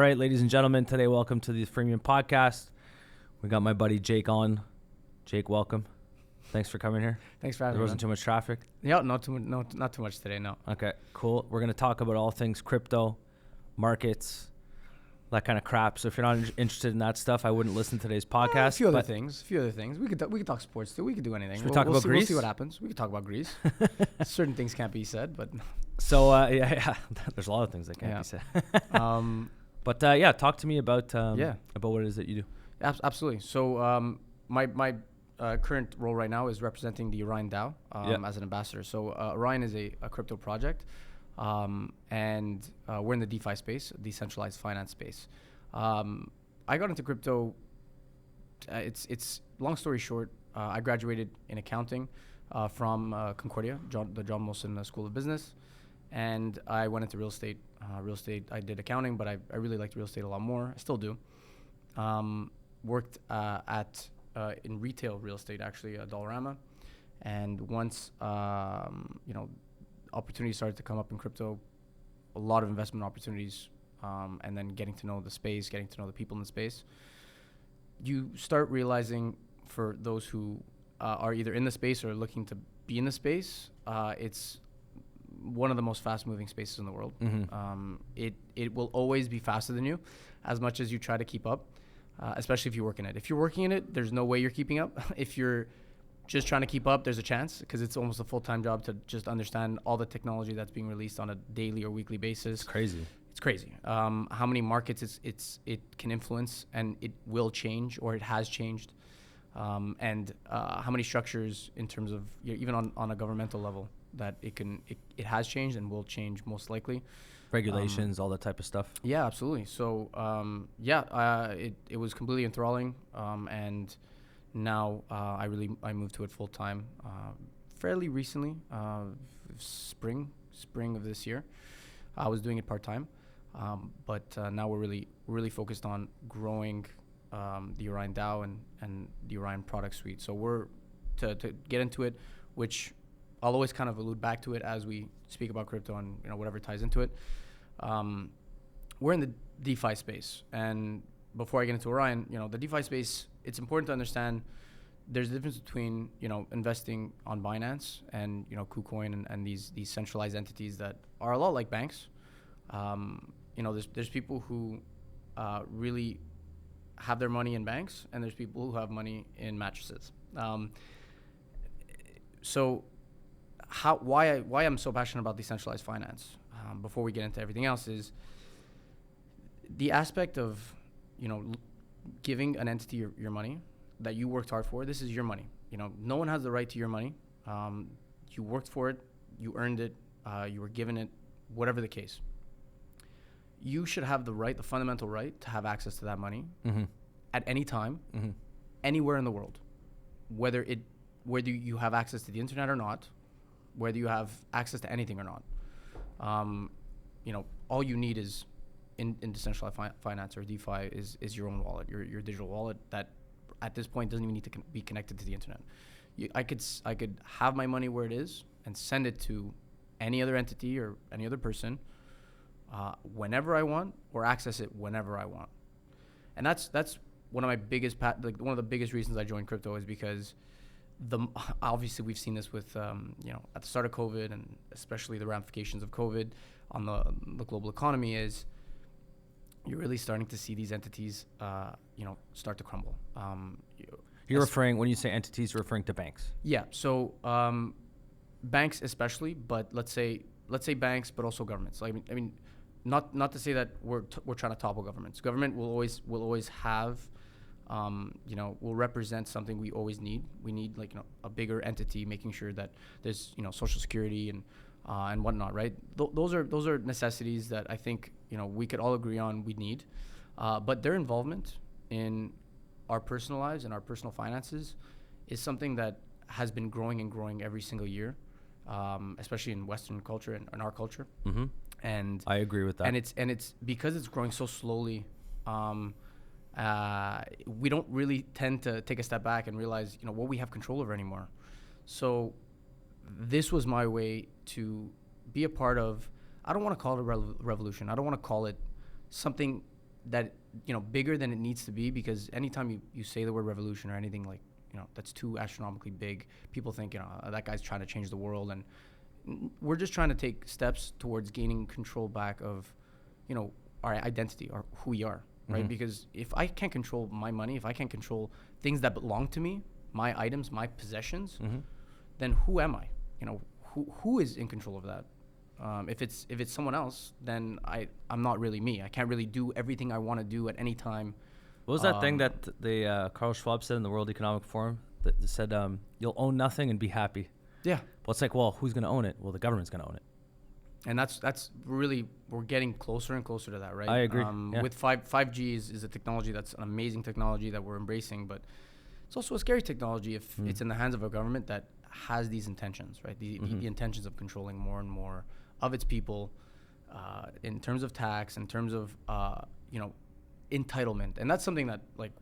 right, ladies and gentlemen, today welcome to the Freemium podcast. We got my buddy Jake on. Jake, welcome. Thanks for coming here. Thanks for having me. There wasn't too much traffic? Yeah, not too much today, no. Okay, cool. We're going to talk about all things crypto, markets, that kind of crap. So if you're not interested in that stuff, I wouldn't listen to today's podcast. A few other things. We could talk sports too. We could do anything. Should we talk about Greece? We'll see what happens. We could talk about Greece. Certain things can't be said, but... So, yeah. There's a lot of things that can't be said. But talk to me about what it is that you do. Absolutely. So my current role right now is representing the Orion DOW as an ambassador. So Orion is a crypto project, and we're in the DeFi space, decentralized finance space. I got into crypto. It's long story short. I graduated in accounting from Concordia, the John Molson School of Business, and I went into real estate. I did accounting, but I really liked real estate a lot more. I still do. Worked in retail real estate, actually, Dollarama. And once, opportunities started to come up in crypto, a lot of investment opportunities, and then getting to know the space, getting to know the people in the space, you start realizing, for those who are either in the space or looking to be in the space, it's one of the most fast-moving spaces in the world. Mm-hmm. It will always be faster than you, as much as you try to keep up. Especially if you work in it. If you're working in it, there's no way you're keeping up. If you're just trying to keep up, there's a chance, because it's almost a full-time job to just understand all the technology that's being released on a daily or weekly basis. It's crazy. It's crazy. How many markets it can influence, and it will change, or it has changed, and how many structures in terms of even on a governmental level that it has changed and will change most likely. Regulations, all that type of stuff. Yeah, absolutely. So, it was completely enthralling, and now I moved to it full time fairly recently, spring of this year. I was doing it part time, but now we're really focused on growing the Orion DAO and the Orion product suite. So we're to get into it, which I'll always kind of allude back to it as we speak about crypto and whatever ties into it. We're in the DeFi space, and before I get into Orion, the DeFi space, it's important to understand there's a difference between investing on Binance and KuCoin and these centralized entities that are a lot like banks. There's people who really have their money in banks, and there's people who have money in mattresses. So why I'm so passionate about decentralized finance, before we get into everything else, is the aspect of giving an entity your money that you worked hard for. This is your money. No one has the right to your money. You worked for it, you earned it, you were given it, whatever the case. You should have the fundamental right to have access to that money, mm-hmm. at any time, mm-hmm. anywhere in the world, whether you have access to the internet or not, whether you have access to anything or not. All you need is in decentralized finance or DeFi is your own wallet, your digital wallet that at this point doesn't even need to be connected to the internet. I could have my money where it is and send it to any other entity or any other person whenever I want, or access it whenever I want. And that's one of my biggest one of the biggest reasons I joined crypto is because obviously we've seen this with at the start of COVID, and especially the ramifications of COVID on the global economy, is you're really starting to see these entities start to crumble. You're referring, when you say entities, you're referring to banks? Yeah. So banks especially, but let's say banks, but also governments. I mean, not to say that we're trying to topple governments. Government will always have. Will represent something we always need. We need a bigger entity, making sure that there's Social Security and whatnot, right? Those are necessities that I think we could all agree on we need, but their involvement in our personal lives and our personal finances is something that has been growing and growing every single year, especially in Western culture and in our culture. Mm-hmm. And I agree with that. And it's because it's growing so slowly. We don't really tend to take a step back and realize, what we have control over anymore. So this was my way to be a part of, I don't want to call it a revolution. I don't want to call it something bigger than it needs to be, because anytime you say the word revolution or anything like, that's too astronomically big, people think, that guy's trying to change the world. And we're just trying to take steps towards gaining control back of, our identity or who we are, right? Because if I can't control my money, if I can't control things that belong to me, my items, my possessions, then who am I? Who is in control of that? If it's someone else, then I'm not really me. I can't really do everything I want to do at any time. What was that thing that Carl Schwab said in the World Economic Forum that said, you'll own nothing and be happy? Yeah. Well, it's like, well, who's going to own it? Well, the government's going to own it. And that's really, we're getting closer and closer to that, right? I agree. With 5G is a technology that's an amazing technology that we're embracing, but it's also a scary technology if it's in the hands of a government that has these intentions, right? The intentions of controlling more and more of its people, in terms of tax, in terms of entitlement. And that's something that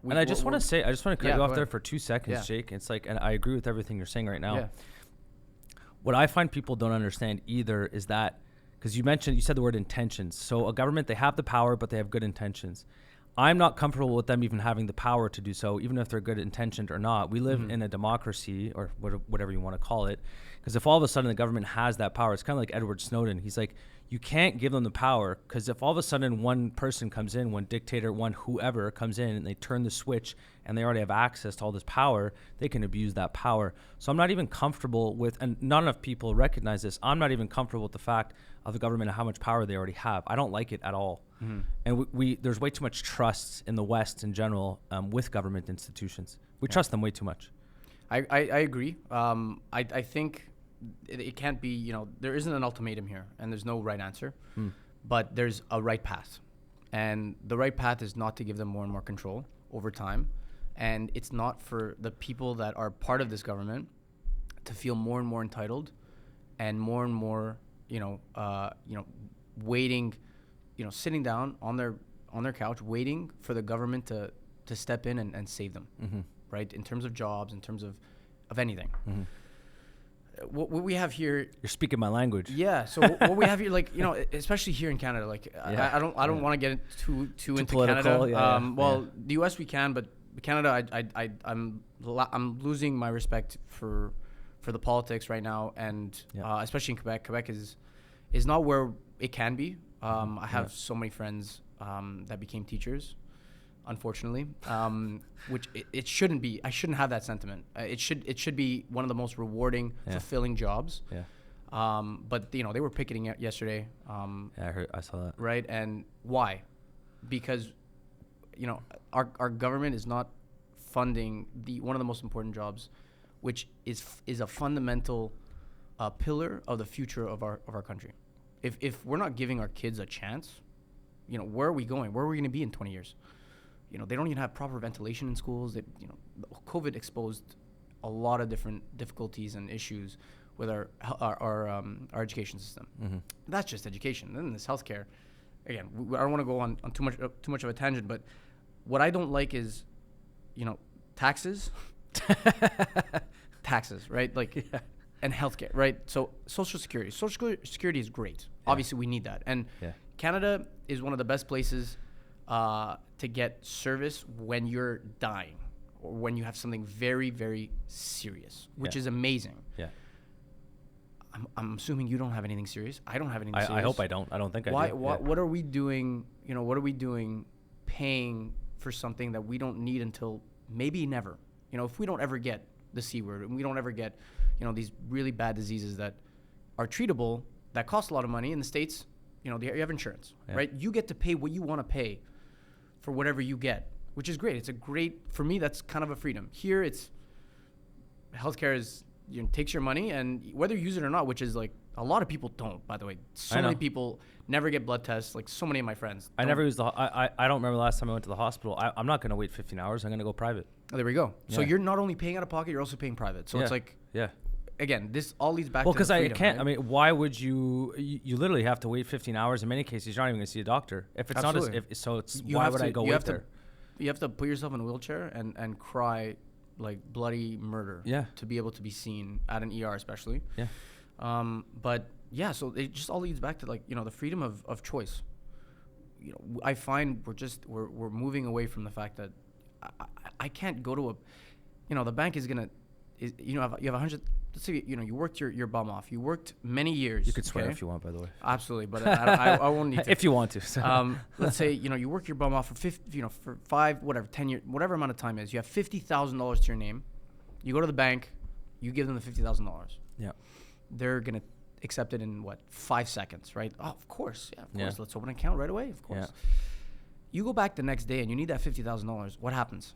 I just want to cut you off there for 2 seconds, Yeah. Jake. It's like, and I agree with everything you're saying right now. Yeah. What I find people don't understand either is that, because you said the word intentions. So a government, they have the power, but they have good intentions. I'm not comfortable with them even having the power to do so, even if they're good intentioned or not. We live in a democracy, or whatever you want to call it. Because if all of a sudden the government has that power, it's kind of like Edward Snowden. He's like, you can't give them the power, because if all of a sudden one person comes in, one dictator, one whoever comes in, and they turn the switch and they already have access to all this power, they can abuse that power. So I'm not even comfortable with, and not enough people recognize this, I'm not even comfortable with the fact of the government and how much power they already have. I don't like it at all. And there's way too much trust in the West in general with government institutions. We trust them way too much. I agree. I think it can't be, there isn't an ultimatum here, and there's no right answer, but there's a right path. And the right path is not to give them more and more control over time. And it's not for the people that are part of this government to feel more and more entitled and more, waiting, sitting down on their couch, waiting for the government to step in and save them, right? In terms of jobs, in terms of anything. What we have here, you're speaking my language. Yeah. So what we have here, especially here in Canada, I don't want to get too into political, Canada. The US we can, but Canada, I'm losing my respect for the politics right now, and especially in Quebec. Quebec is not where it can be. I have so many friends that became teachers, unfortunately, which it shouldn't be. I shouldn't have that sentiment. It should be one of the most rewarding, fulfilling jobs. Yeah. But they were picketing yesterday. I saw that. Right, and why? Because our government is not funding one of the most important jobs, which is a fundamental pillar of the future of our country. If we're not giving our kids a chance, where are we going? Where are we going to be in 20 years? They don't even have proper ventilation in schools. COVID exposed a lot of different difficulties and issues with our education system. That's just education. Then there's healthcare. Again, I don't want to go on too much of a tangent, but what I don't like is, taxes, right? And healthcare, right? So Social Security is great. Yeah. Obviously, we need that. And Canada is one of the best places to get service when you're dying or when you have something very, very serious, which is amazing. Yeah. I'm assuming you don't have anything serious. I don't have anything serious. I hope I don't. I don't think I do. What are we doing? What are we doing paying for something that we don't need until maybe never? If we don't ever get the C word and we don't ever get, these really bad diseases that are treatable, that cost a lot of money in the States, you have insurance, right? You get to pay what you want to pay for whatever you get, which is great. For me, that's kind of a freedom. Here, it's healthcare takes your money, and whether you use it or not, which is a lot of people don't, by the way. So many people never get blood tests, so many of my friends. I never used I don't remember the last time I went to the hospital. I'm not going to wait 15 hours. I'm going to go private. Oh, there we go. Yeah. So you're not only paying out of pocket, you're also paying private. So it's again, this all leads back to because freedom, I can't. right? I mean, why would you literally have to wait 15 hours? In many cases, you're not even going to see a doctor. If it's Absolutely. Why would I go wait there? You have to put yourself in a wheelchair and cry bloody murder to be able to be seen at an ER, especially. Yeah. So it just all leads back to the freedom of choice. I find we're moving away from the fact that I can't go to the bank is gonna, you have 100. Let's say you worked your bum off. You worked many years. You could swear if you want, by the way. Absolutely, but I won't need to. If you want to. Let's say you work your bum off for 5, whatever, 10 years, whatever amount of time it is. You have $50,000 to your name. You go to the bank, you give them the $50,000. Yeah. They're gonna accept it in 5 seconds, right? Oh, of course, yeah, of course. Yeah. Let's open an account right away, of course. Yeah. You go back the next day and you need that $50,000. What happens?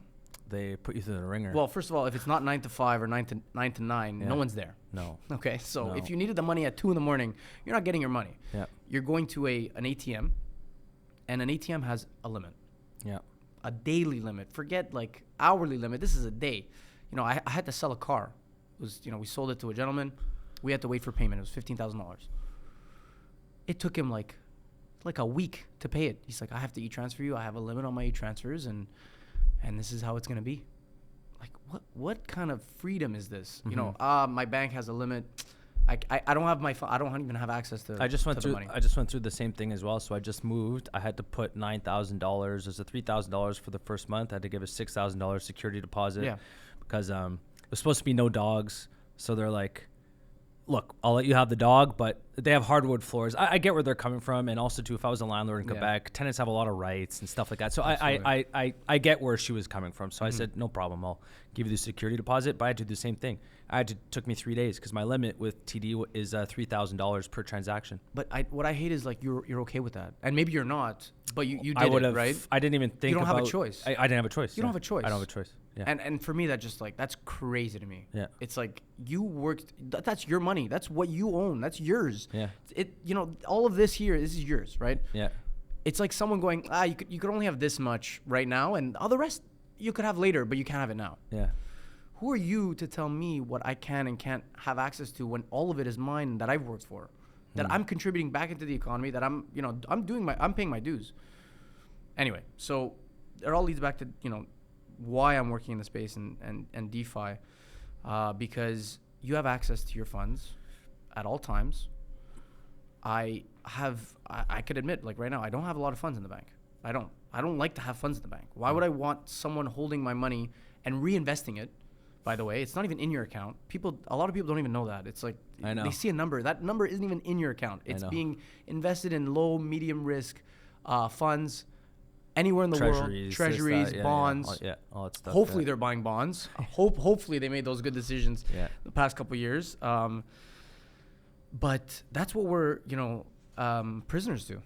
They put you through the ringer. Well, first of all, if it's not 9 to 5 or 9 to 9, Yeah. no one's there. No. Okay, so No. if you needed the money at 2 a.m, you're not getting your money. Yeah. You're going to an ATM, and an ATM has a limit, Yeah. a daily limit. Forget hourly limit. This is a day. I had to sell a car. It was we sold it to a gentleman. We had to wait for payment. It was $15,000. It took him like a week to pay it. He's like, I have to e-transfer you. I have a limit on my e-transfers, and this is how it's gonna be. Like, what kind of freedom is this? Mm-hmm. My bank has a limit. I don't have I don't even have access to. I just went to through. the money. I just went through the same thing as well. So I just moved. I had to put $9,000. There's a $3,000 for the first month. I had to give a $6,000 security deposit. Yeah. Because there's supposed to be no dogs. So they're like, look, I'll let you have the dog, but they have hardwood floors. I get where they're coming from, and also too, if I was a landlord in Yeah. Quebec, tenants have a lot of rights and stuff like that. So Absolutely. I get where she was coming from. So I said, no problem, I'll give you the security deposit. But I had to do the same thing. Took me 3 days because my limit with TD is $3,000 per transaction. But what I hate is you're okay with that, and maybe you're not, but you I did would it, have, right? I didn't even think. You don't have a about- choice. I didn't have a choice. You don't have a choice. I don't have a choice. Yeah. And for me, that just that's crazy to me. Yeah. It's like you worked. That's your money. That's what you own. That's yours. Yeah. All of this here, this is yours, right? Yeah. It's like someone going, you could only have this much right now, and all the rest you could have later, but you can't have it now. Yeah. Who are you to tell me what I can and can't have access to when all of it is mine that I've worked for, that I'm contributing back into the economy, that I'm paying my dues. Anyway, so it all leads back to why I'm working in the space and DeFi, because you have access to your funds at all times. I could admit, right now, I don't have a lot of funds in the bank. I don't like to have funds in the bank. Why would I want someone holding my money and reinvesting it? By the way, it's not even in your account. A lot of people don't even know that. It's like I know. they see a number. That number isn't even in your account. It's being invested in low, medium risk funds anywhere in the world. Treasuries, bonds. All that stuff. Hopefully they're buying bonds. Hopefully they made those good decisions the past couple of years. But that's what we're prisoners to.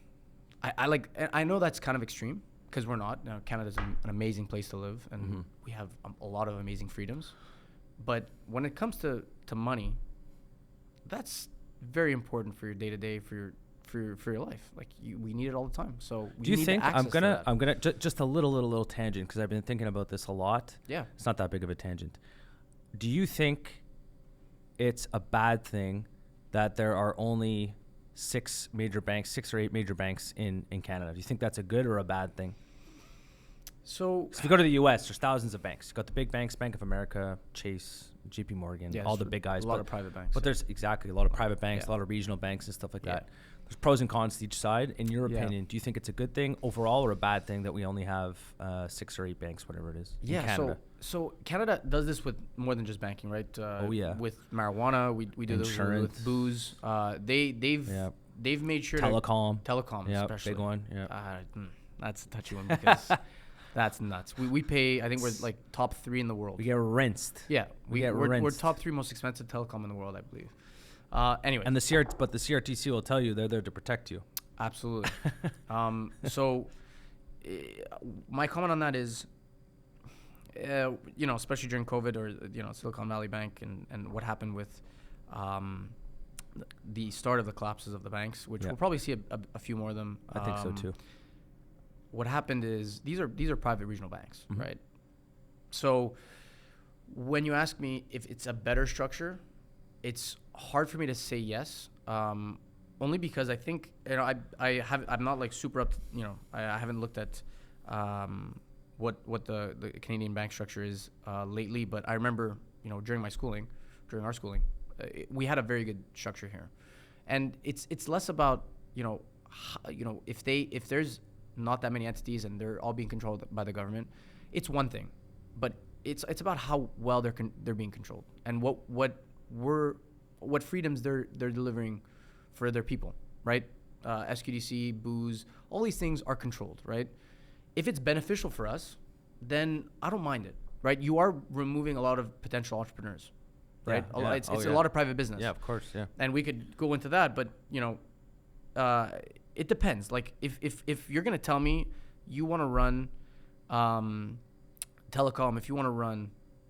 I know that's kind of extreme because we're not. Canada's an amazing place to live, and we have a lot of amazing freedoms. But when it comes to money, that's very important for your day to day, for your life. We need it all the time. So do you think I'm gonna just a little tangent because I've been thinking about this a lot. Yeah, it's not that big of a tangent. Do you think it's a bad thing that there are only 6 or 8 major banks in Canada? Do you think that's a good or a bad thing? So if you go to the U.S., there's thousands of banks. You've got the big banks, Bank of America, Chase, JP Morgan, all the big guys. A lot of private banks. But there's a lot of private banks, a lot of regional banks and stuff like that. There's pros and cons to each side. In your opinion, do you think it's a good thing overall or a bad thing that we only have 6 or 8 banks, whatever it is, in Canada? So Canada does this with more than just banking, right? With marijuana, we do this with booze. They've made sure telecom, yeah, especially big one. Yeah, that's a touchy one because that's nuts. We pay. I think we're top 3 in the world. We get rinsed. Yeah, we're top 3 most expensive telecom in the world, I believe. Anyway, and the CRTC will tell you they're there to protect you. Absolutely. So my comment on that is, especially during COVID or Silicon Valley Bank and what happened with the start of the collapses of the banks, which we'll probably see a few more of them. I think so too. What happened is these are private regional banks, right? So when you ask me if it's a better structure, it's hard for me to say yes, only because I think I'm not super up. I haven't looked at what the Canadian bank structure is lately, but I remember during our schooling, we had a very good structure here, and it's less about if there's not that many entities, and they're all being controlled by the government, it's one thing. But it's about how well they're being controlled, and what freedoms they're delivering for their people, right? SQDC, booze, all these things are controlled, right? If it's beneficial for us, then I don't mind it, right? You are removing a lot of potential entrepreneurs, right? It's a lot of private business. Yeah, of course, yeah. And we could go into that, but it depends. Like if you're gonna tell me you want to run telecom, if you want to run,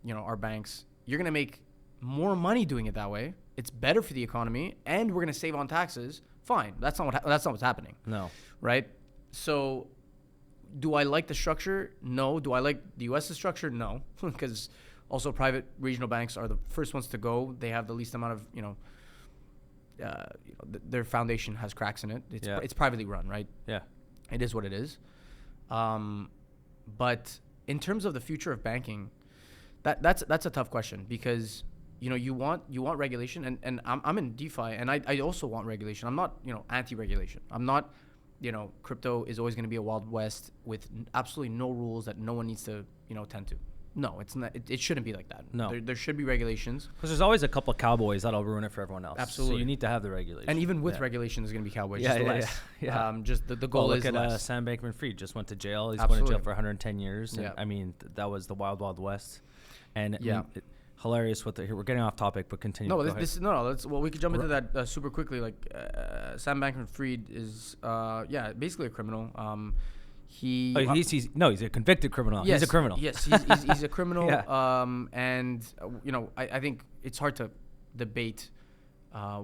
our banks, you're gonna make more money doing it that way. It's better for the economy, and we're gonna save on taxes. Fine, that's not what's happening. No, right? So, do I like the structure? No. Do I like the U.S.'s structure? No, because also private regional banks are the first ones to go. They have the least amount of their foundation has cracks in it. It's privately run, right? Yeah, it is what it is. But in terms of the future of banking, that's a tough question, because you want regulation, and I'm in DeFi, and I also want regulation. I'm not anti-regulation. I'm not crypto is always going to be a wild west with absolutely no rules that no one needs to tend to. No, it's not. It shouldn't be like that. No, there should be regulations, because there's always a couple of cowboys that'll ruin it for everyone else. Absolutely, so you need to have the regulation. And even with regulation, there's going to be cowboys. Yeah, just less. Yeah. Just the goal is look at less. Sam Bankman-Fried just went to jail. He's Absolutely. going to jail for 110 years. And, Yeah. I mean, that was the wild west. And yeah. Hilarious with we're getting off topic, but continue. No, we could jump into that super quickly. Like Sam Bankman-Fried is basically a criminal. He's a convicted criminal. Yes, he's a criminal. Yes, he's a criminal. Yeah. I think it's hard to debate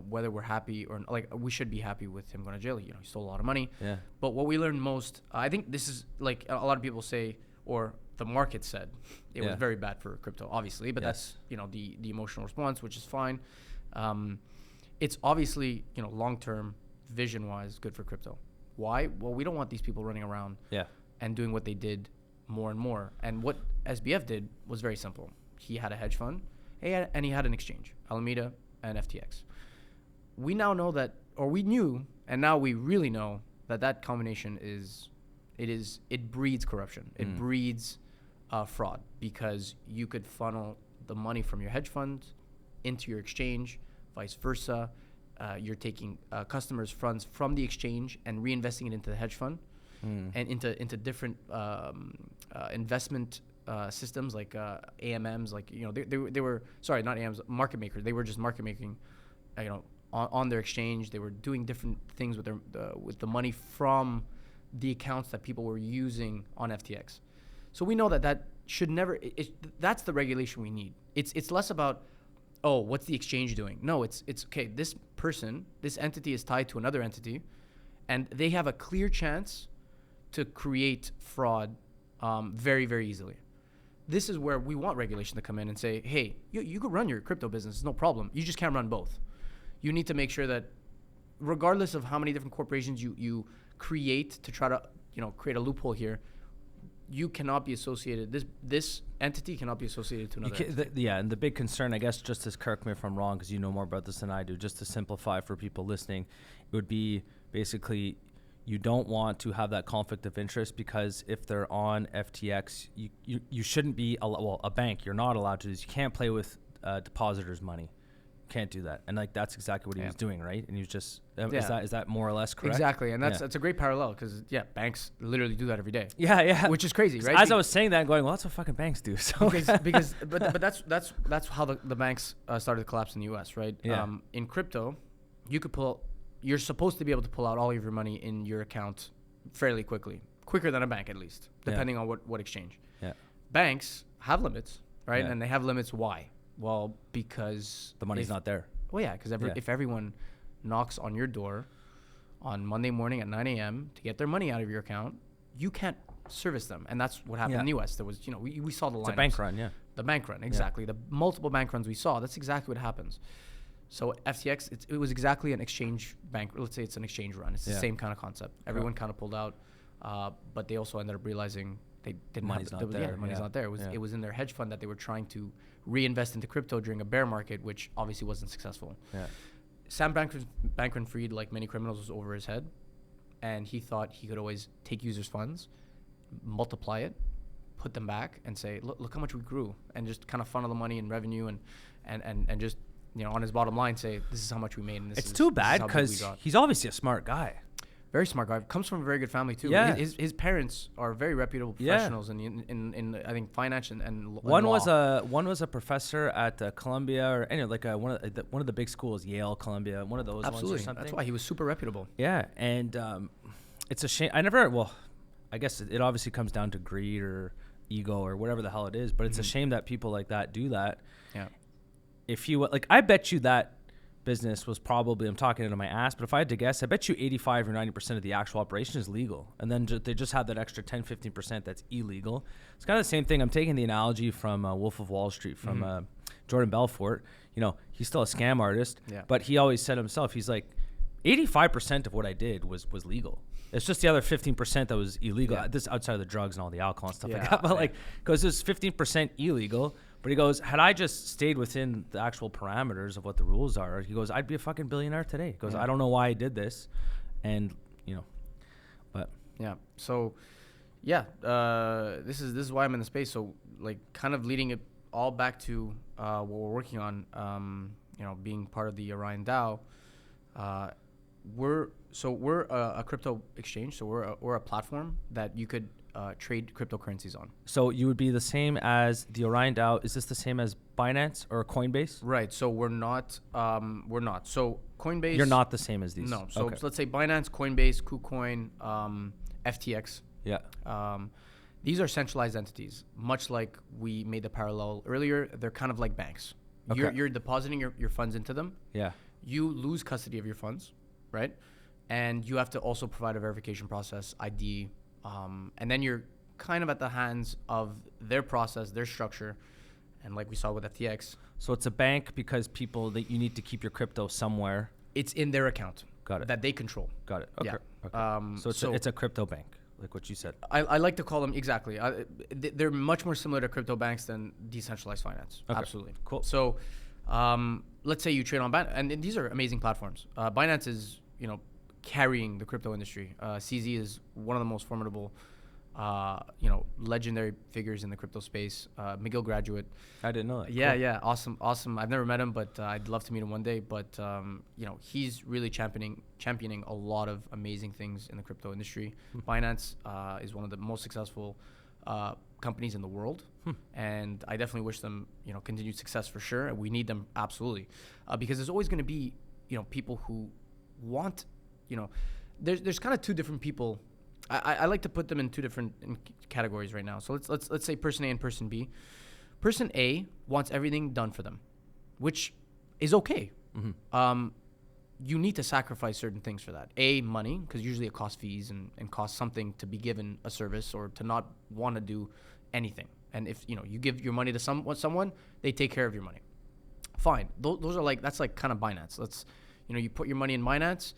whether we're happy or we should be happy with him going to jail. He stole a lot of money. Yeah. But what we learned most, I think this is like a lot of people say, or the market said, it was very bad for crypto, obviously. But that's the emotional response, which is fine. It's obviously long-term, vision-wise, good for crypto. Why? Well, we don't want these people running around and doing what they did more and more. And what SBF did was very simple. He had a hedge fund, and he had an exchange, Alameda and FTX. We now know that, or we knew, and now we really know that combination it breeds corruption. It breeds fraud, because you could funnel the money from your hedge fund into your exchange, vice versa. You're taking customers' funds from the exchange and reinvesting it into the hedge fund and into different investment systems like AMMs, like they were not AMMs, market makers. They were just market making, on their exchange. They were doing different things with the money from the accounts that people were using on FTX. So we know that should never. That's the regulation we need. It's less about, oh, what's the exchange doing? No, it's okay. This entity is tied to another entity, and they have a clear chance to create fraud very, very easily. This is where we want regulation to come in and say, hey, you could run your crypto business, no problem. You just can't run both. You need to make sure that regardless of how many different corporations you create to try to create a loophole here, you cannot be associated. This entity cannot be associated to another entity. And the big concern, I guess, just to correct me if I'm wrong, because you know more about this than I do, just to simplify for people listening, it would be basically you don't want to have that conflict of interest, because if they're on FTX, you shouldn't be, a bank, you're not allowed to do this. You can't play with depositors' money. Can't do that, and that's exactly what he was doing, right? And he was just is that more or less correct? Exactly, and that's a great parallel, because banks literally do that every day. Yeah, which is crazy, right? As I was saying that, going, well, that's what fucking banks do. So but that's how the banks started to collapse in the U.S., right? Yeah. In crypto, you're supposed to be able to pull out all of your money in your account fairly quicker than a bank, at least, depending on what exchange. Yeah. Banks have limits, right? Yeah. And they have limits. Why? Well, because the money's not there. Well, yeah, because if everyone knocks on your door on Monday morning at 9 a.m. to get their money out of your account, you can't service them. And that's what happened in the U.S. There was, we saw the lineups. It's a bank run, yeah. The bank run, exactly. The multiple bank runs we saw, that's exactly what happens. So FTX, it was exactly an exchange bank. Let's say it's an exchange run. It's the same kind of concept. Everyone kind of pulled out, but they also ended up realizing they didn't money's not there. Money's not there. It was in their hedge fund that they were trying to reinvest into crypto during a bear market, which obviously wasn't successful. Yeah. Sam Bankman-Fried, like many criminals, was over his head. and he thought he could always take users' funds, multiply it, put them back, and say, look how much we grew, and just kind of funnel the money and revenue and just, you know, on his bottom line say, this is how much we made. And it's too bad because he's obviously a smart guy. Very smart guy. Comes from a very good family too. Yeah. His parents are very reputable professionals in I think finance and one law. was a professor at Columbia or any like one of the big schools, Yale, Columbia, one of those Absolutely. ones or something. That's why he was super reputable. Yeah, and it's a shame. I guess it obviously comes down to greed or ego or whatever the hell it is, but it's a shame that people like that do that. Yeah. If you like, I bet you that business was probably, I'm talking into my ass, but if I had to guess, I bet you 85 or 90% of the actual operation is legal. And then they just have that extra 10, 15% that's illegal. It's kind of the same thing. I'm taking the analogy from Wolf of Wall Street, from Jordan Belfort. You know, he's still a scam artist, but he always said himself, he's like, 85% of what I did was legal. It's just the other 15% that was illegal. Yeah. This outside of the drugs and all the alcohol and stuff like that. But like, because there's 15% illegal. But he goes, had I just stayed within the actual parameters of what the rules are, he goes, I'd be a fucking billionaire today. He goes, I don't know why I did this. And, you know, but. Yeah. So, this is why I'm in the space. So, like, kind of leading it all back to what we're working on, you know, being part of the Orion DAO. We're a crypto exchange. So we're a platform that you could trade cryptocurrencies on. So you would be the same as the Orion DAO. Is this the same as Binance or Coinbase? Right. So we're not. So Coinbase. You're not the same as these. No. So let's say Binance, Coinbase, KuCoin, FTX. Yeah. These are centralized entities. Much like we made the parallel earlier, they're kind of like banks. Okay. You're depositing your funds into them. Yeah. You lose custody of your funds, right? And you have to also provide a verification process, ID, and then you're kind of at the hands of their process, their structure, and like we saw with FTX. So it's a bank because that you need to keep your crypto somewhere. It's in their account. Got it. That they control. Got it. Okay. Yeah. Okay. So it's a crypto bank, like what you said. I like to call them, exactly. They're much more similar to crypto banks than decentralized finance. Okay. Absolutely. Cool. So let's say you trade on Binance, and these are amazing platforms. Binance is, you know, carrying the crypto industry. CZ is one of the most formidable, you know, legendary figures in the crypto space. McGill graduate. I didn't know that. Yeah, Cool. yeah, awesome. I've never met him, but I'd love to meet him one day. But you know, he's really championing a lot of amazing things in the crypto industry. Binance is one of the most successful companies in the world, and I definitely wish them, you know, continued success for sure. And we need them absolutely, because there's always going to be, you know, people who want, you know, there's kind of two different people. I like to put them in two different categories right now. So let's say person A and person B. Person A wants everything done for them, which is okay. You need to sacrifice certain things for that. A, money, because usually it costs fees and costs something to be given a service or to not want to do anything. And if, you know, you give your money to someone, they take care of your money. Fine. Those are like, that's like kind of Binance. You know, you put your money in Binance.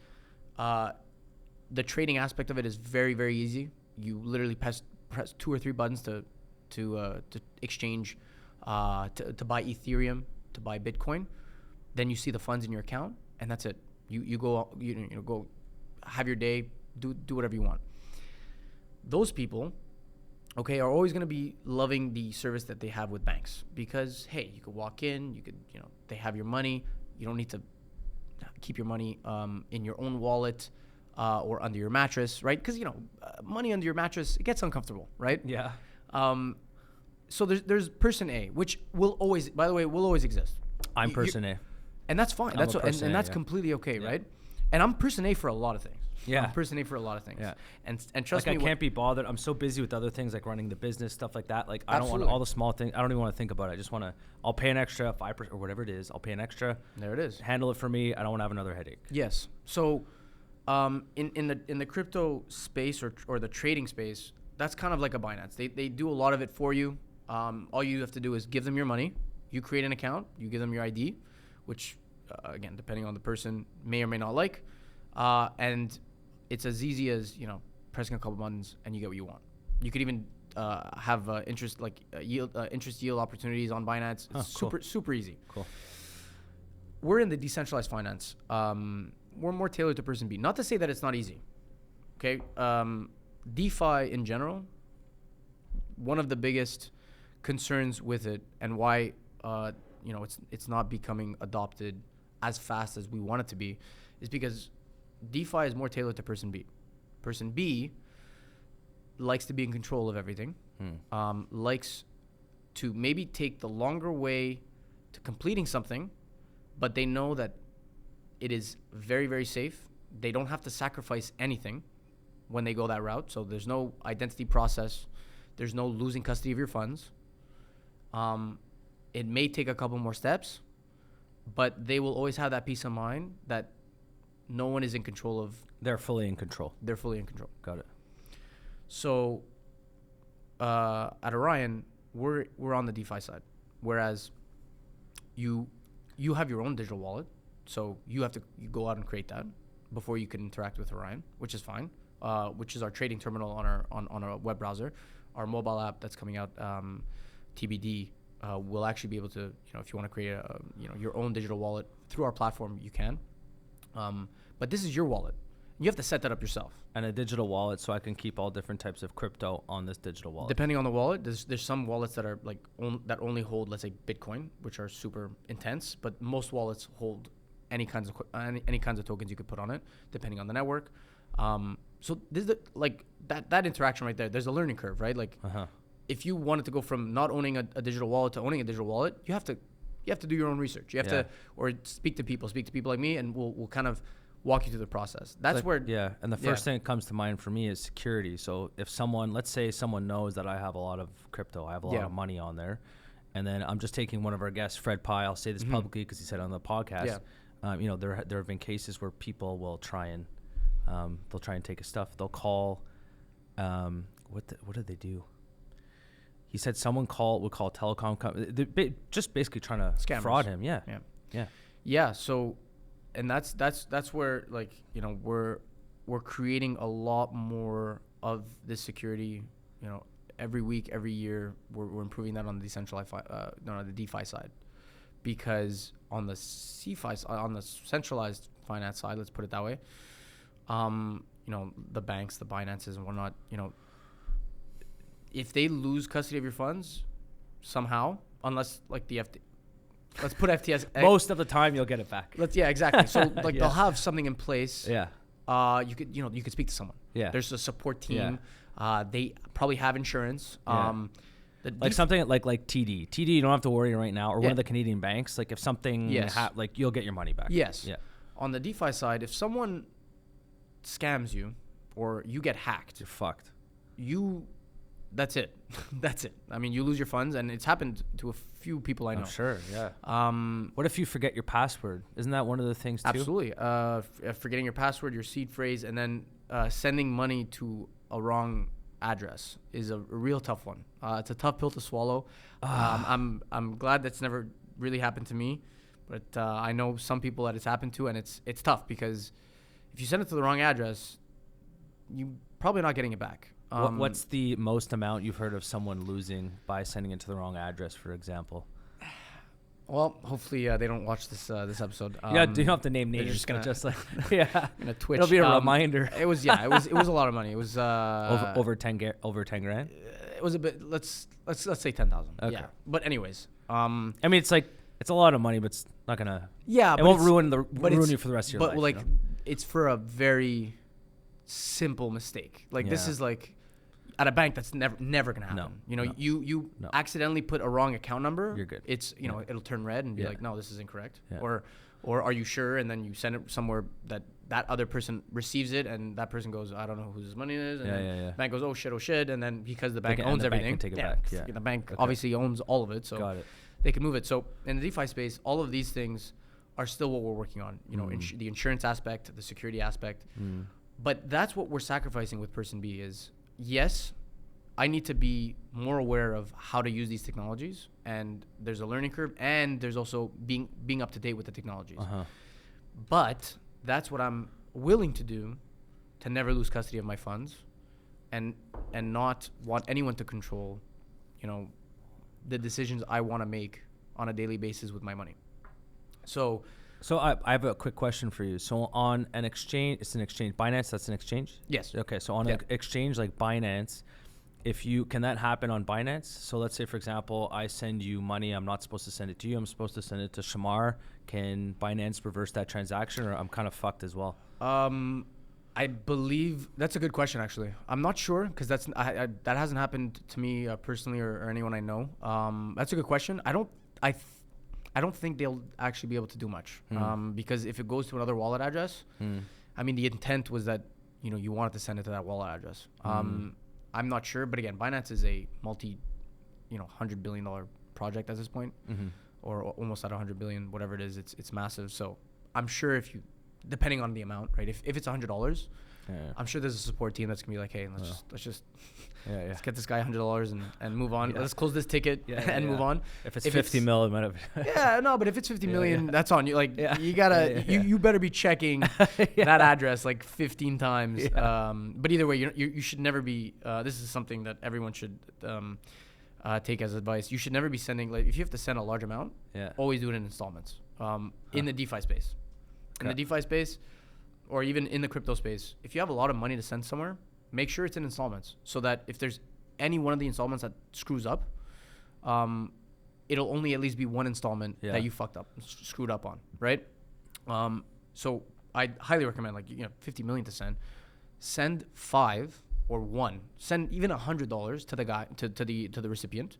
The trading aspect of it is very, very easy. You literally press 2 or 3 buttons to exchange, to buy Ethereum, to buy Bitcoin. Then you see the funds in your account, and that's it. You go go have your day, do whatever you want. Those people, okay, are always going to be loving the service that they have with banks because, hey, you could walk in, you know, they have your money. You don't need to keep your money in your own wallet or under your mattress, right? Because, you know, money under your mattress, it gets uncomfortable, right? Yeah. So there's person A, which will always, by the way, will always exist. I'm person A. And that's fine. That's and that's completely okay, right? And I'm person A for a lot of things. Yeah. I'm person A for a lot of things. Yeah. And trust me, I can't be bothered. I'm so busy with other things like running the business, stuff like that. Like I don't want Absolutely. all the small things. I don't even want to think about it. I just want to. I'll pay an extra 5% or whatever it is. I'll pay an extra. There it is. Handle it for me. I don't want to have another headache. Yes. So, in the crypto space or the trading space, that's kind of like a Binance. They do a lot of it for you. All you have to do is give them your money. You create an account. You give them your ID, which again, depending on the person, may or may not like. And it's as easy as, you know, pressing a couple buttons and you get what you want. You could even have interest yield opportunities on Binance. It's super easy. Cool. We're in the decentralized finance. We're more tailored to person B. Not to say that it's not easy, Okay. DeFi in general, one of the biggest concerns with it and why it's not becoming adopted as fast as we want it to be is because DeFi is more tailored to person B. Person B likes to be in control of everything, likes to maybe take the longer way to completing something, but they know that it is very, very safe. They don't have to sacrifice anything when they go that route. So there's no identity process. There's no losing custody of your funds. It may take a couple more steps, but they will always have that peace of mind that no one is in control of. They're fully in control. They're fully in control. Got it. So at Orion, we're on the DeFi side, whereas you have your own digital wallet, so you go out and create that before you can interact with Orion, which is fine. Which is our trading terminal on our web browser. Our mobile app that's coming out, TBD, will actually be able to, if you want to create your own digital wallet through our platform, you can. But this is your wallet. You have to set that up yourself. And a digital wallet, so I can keep all different types of crypto on this digital wallet. Depending on the wallet, there's some wallets that are like that only hold, let's say, Bitcoin, which are super intense. But most wallets hold any kinds of tokens you could put on it, depending on the network. So this is that interaction right there. There's a learning curve, right? Like, if you wanted to go from not owning a digital wallet to owning a digital wallet, you have to do your own research. You have to, or speak to people like me, and we'll kind of walk you through the process. That's and the first thing that comes to mind for me is security. So if let's say someone knows that I have a lot of crypto, I have a lot of money on there, and then I'm just taking one of our guests, Fred Pye. I'll say this publicly because he said it on the podcast. Yeah. There have been cases where people will try and they'll try and take his stuff. They'll call. What did they do? He said someone would call a telecom company, just basically trying to Scammers. Fraud him. Yeah. So, and that's where we're creating a lot more of this security. Every week, every year, we're improving that on the decentralized, the DeFi side, because on the on the centralized finance side, let's put it that way. The banks, the Binances and whatnot, if they lose custody of your funds somehow, unless like let's put FTS. Most of the time you'll get it back. Exactly. So they'll have something in place. Yeah. You could speak to someone. Yeah. There's a support team. Yeah. They probably have insurance. Yeah. Something like TD. TD, you don't have to worry right now, or one of the Canadian banks. Like if something, you'll get your money back. Yes. Yeah. On the DeFi side, if someone scams you or you get hacked, you're fucked. That's it. That's it. I mean, you lose your funds, and it's happened to a few people I know. I'm sure, yeah. What if you forget your password? Isn't that one of the things too? Absolutely. Forgetting your password, your seed phrase, and then sending money to a wrong address is a real tough one. It's a tough pill to swallow. I'm glad that's never really happened to me, but I know some people that it's happened to, and it's tough because if you send it to the wrong address, you're probably not getting it back. What's the most amount you've heard of someone losing by sending it to the wrong address, for example? Well, hopefully they don't watch this episode. You don't have to name names. Just gonna Twitch. It'll be a reminder. It was a lot of money. It was over 10 grand. It was a bit. Let's say 10,000. Okay. Yeah. But anyways, I mean, it's a lot of money, but it's not gonna. Yeah. It won't ruin you for the rest of your life. But it's for a very simple mistake. This is at a bank that's never gonna happen. You accidentally put a wrong account number. You're good. It's it'll turn red and be like, no, this is incorrect. Yeah. Or are you sure? And then you send it somewhere that other person receives it, and that person goes, I don't know whose money it is. And the bank goes, oh shit, and then because the bank owns everything, take it back. Yeah. The bank obviously owns all of it, so Got it. they can move it. So in the DeFi space, all of these things are still what we're working on. The insurance aspect, the security aspect. But that's what we're sacrificing with Person B is, yes, I need to be more aware of how to use these technologies, and there's a learning curve, and there's also being up to date with the technologies. But that's what I'm willing to do to never lose custody of my funds and not want anyone to control, the decisions I want to make on a daily basis with my money. So So I have a quick question for you. So on an exchange, it's an exchange. Binance, that's an exchange? Yes. Okay, so on an exchange like Binance, can that happen on Binance? So let's say, for example, I send you money. I'm not supposed to send it to you. I'm supposed to send it to Shamar. Can Binance reverse that transaction, or I'm kind of fucked as well? I believe that's a good question. Actually, I'm not sure because that hasn't happened to me personally or anyone I know. That's a good question. I don't think they'll actually be able to do much because if it goes to another wallet address, I mean, the intent was that you wanted to send it to that wallet address. I'm not sure, but again, Binance is a $100 billion project at this point, or almost at 100 billion, whatever it is. It's massive. So I'm sure depending on the amount, right? If it's $100, I'm sure there's a support team that's gonna be like, hey, let's get this guy $100 and move on. Let's close this ticket and move on. If it's 50 mil, it might have. But if it's 50 million, that's on you. Like you gotta, you better be checking that address like 15 times. But either way, you should never be. This is something that everyone should take as advice. You should never be sending, like, if you have to send a large amount, always do it in installments. In the DeFi space, or even in the crypto space, if you have a lot of money to send somewhere, make sure it's in installments, so that if there's any one of the installments that screws up, it'll only at least be one installment that you fucked up, screwed up on, right? So I highly recommend, like, 50 million to send 5 or 1, send even $100 to the guy, to the recipient.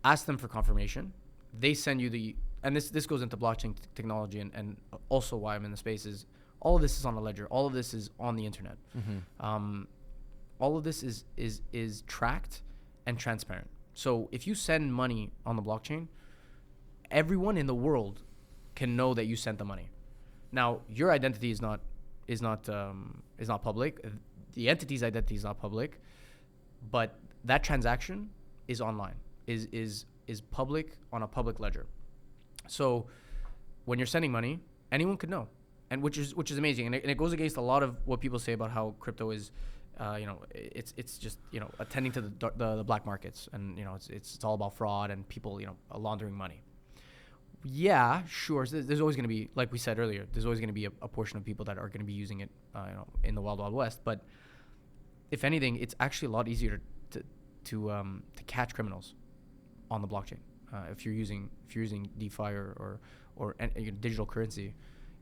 Ask them for confirmation. They send you and this goes into blockchain technology, and also why I'm in the space is all of this is on a ledger. All of this is on the internet. All of this is tracked and transparent. So if you send money on the blockchain, everyone in the world can know that you sent the money. Now, your identity is not public. The entity's identity is not public, but that transaction is online, is public on a public ledger. So when you're sending money, anyone could know, and which is amazing, and it goes against a lot of what people say about how crypto is, it's just attending to the black markets, and it's all about fraud and people laundering money. Yeah, sure. So there's always going to be, like we said earlier, there's always going to be a portion of people that are going to be using it, in the wild west. But if anything, it's actually a lot easier to catch criminals on the blockchain. If you're using DeFi or digital currency,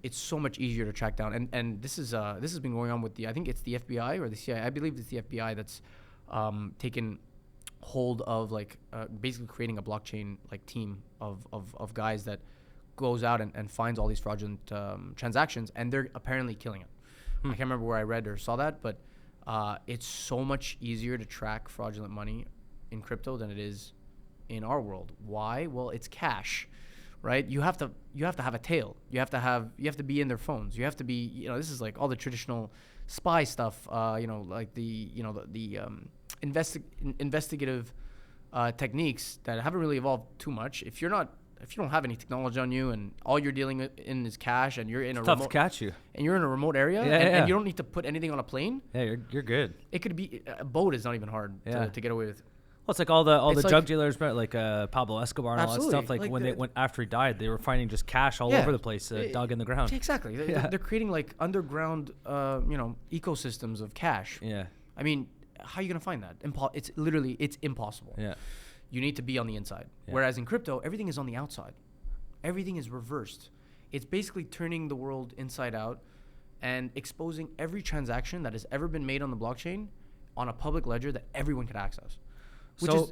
it's so much easier to track down. And this has been going on with I think it's the FBI or the CIA. I believe it's the FBI that's taken hold of basically creating a blockchain team of guys that goes out and finds all these fraudulent transactions, and they're apparently killing it. I can't remember where I read or saw that, but it's so much easier to track fraudulent money in crypto than it is in our world. Why? Well, it's cash, right? You have to have a tail. You have to be in their phones. You have to be, this is like all the traditional spy stuff, like the investigative techniques that haven't really evolved too much. If you don't have any technology on you, and all you're dealing in is cash, and you're in tough to catch you, and you're in a remote area, and you don't need to put anything on a plane. Yeah, you're good. It could be a boat is not even hard to get away with. Well, it's like all the drug dealers, like Pablo Escobar and all that stuff. Like when after he died, they were finding just cash all over the place, dug in the ground. Exactly. They're creating underground, ecosystems of cash. Yeah. I mean, how are you gonna find that? It's impossible. Yeah. You need to be on the inside. Yeah. Whereas in crypto, everything is on the outside. Everything is reversed. It's basically turning the world inside out and exposing every transaction that has ever been made on the blockchain on a public ledger that everyone can access.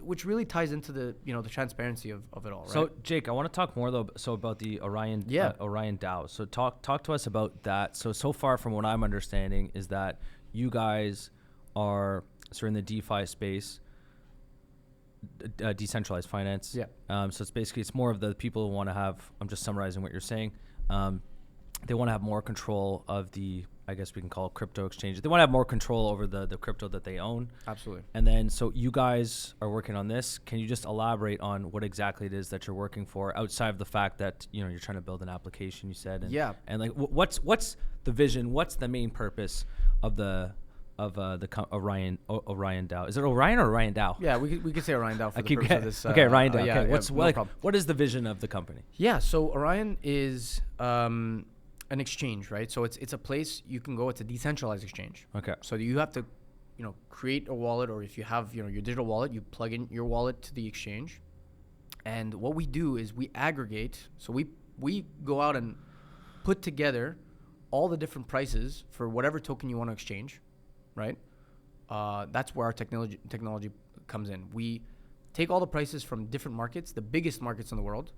Which really ties into the the transparency of it all, right? So Jake, I want to talk more though. So about the Orion DOW. So talk to us about that. So far from what I'm understanding is that you guys are in the DeFi space, decentralized finance. Yeah. So it's more of the people who want to have. I'm just summarizing what you're saying. They want to have more control of the, I guess we can call it crypto exchanges. They want to have more control over the crypto that they own. Absolutely. And then, so you guys are working on this. Can you just elaborate on what exactly it is that you're working for, outside of the fact that, you're trying to build an application, you said? And, yeah. And like, what's the vision? What's the main purpose of the Orion DOW. Is it Orion or Orion DOW? Yeah, we could say Orion DOW for the purpose of this. Okay, Orion DOW. Yeah, okay, problem. what is the vision of the company? Yeah, so Orion is an exchange, right? So it's a place you can go. It's a decentralized exchange. Okay. So you have to, create a wallet, or if you have, your digital wallet, you plug in your wallet to the exchange. And what we do is we aggregate. So we go out and put together all the different prices for whatever token you want to exchange, right? That's where our technology comes in. We take all the prices from different markets, the biggest markets in the world,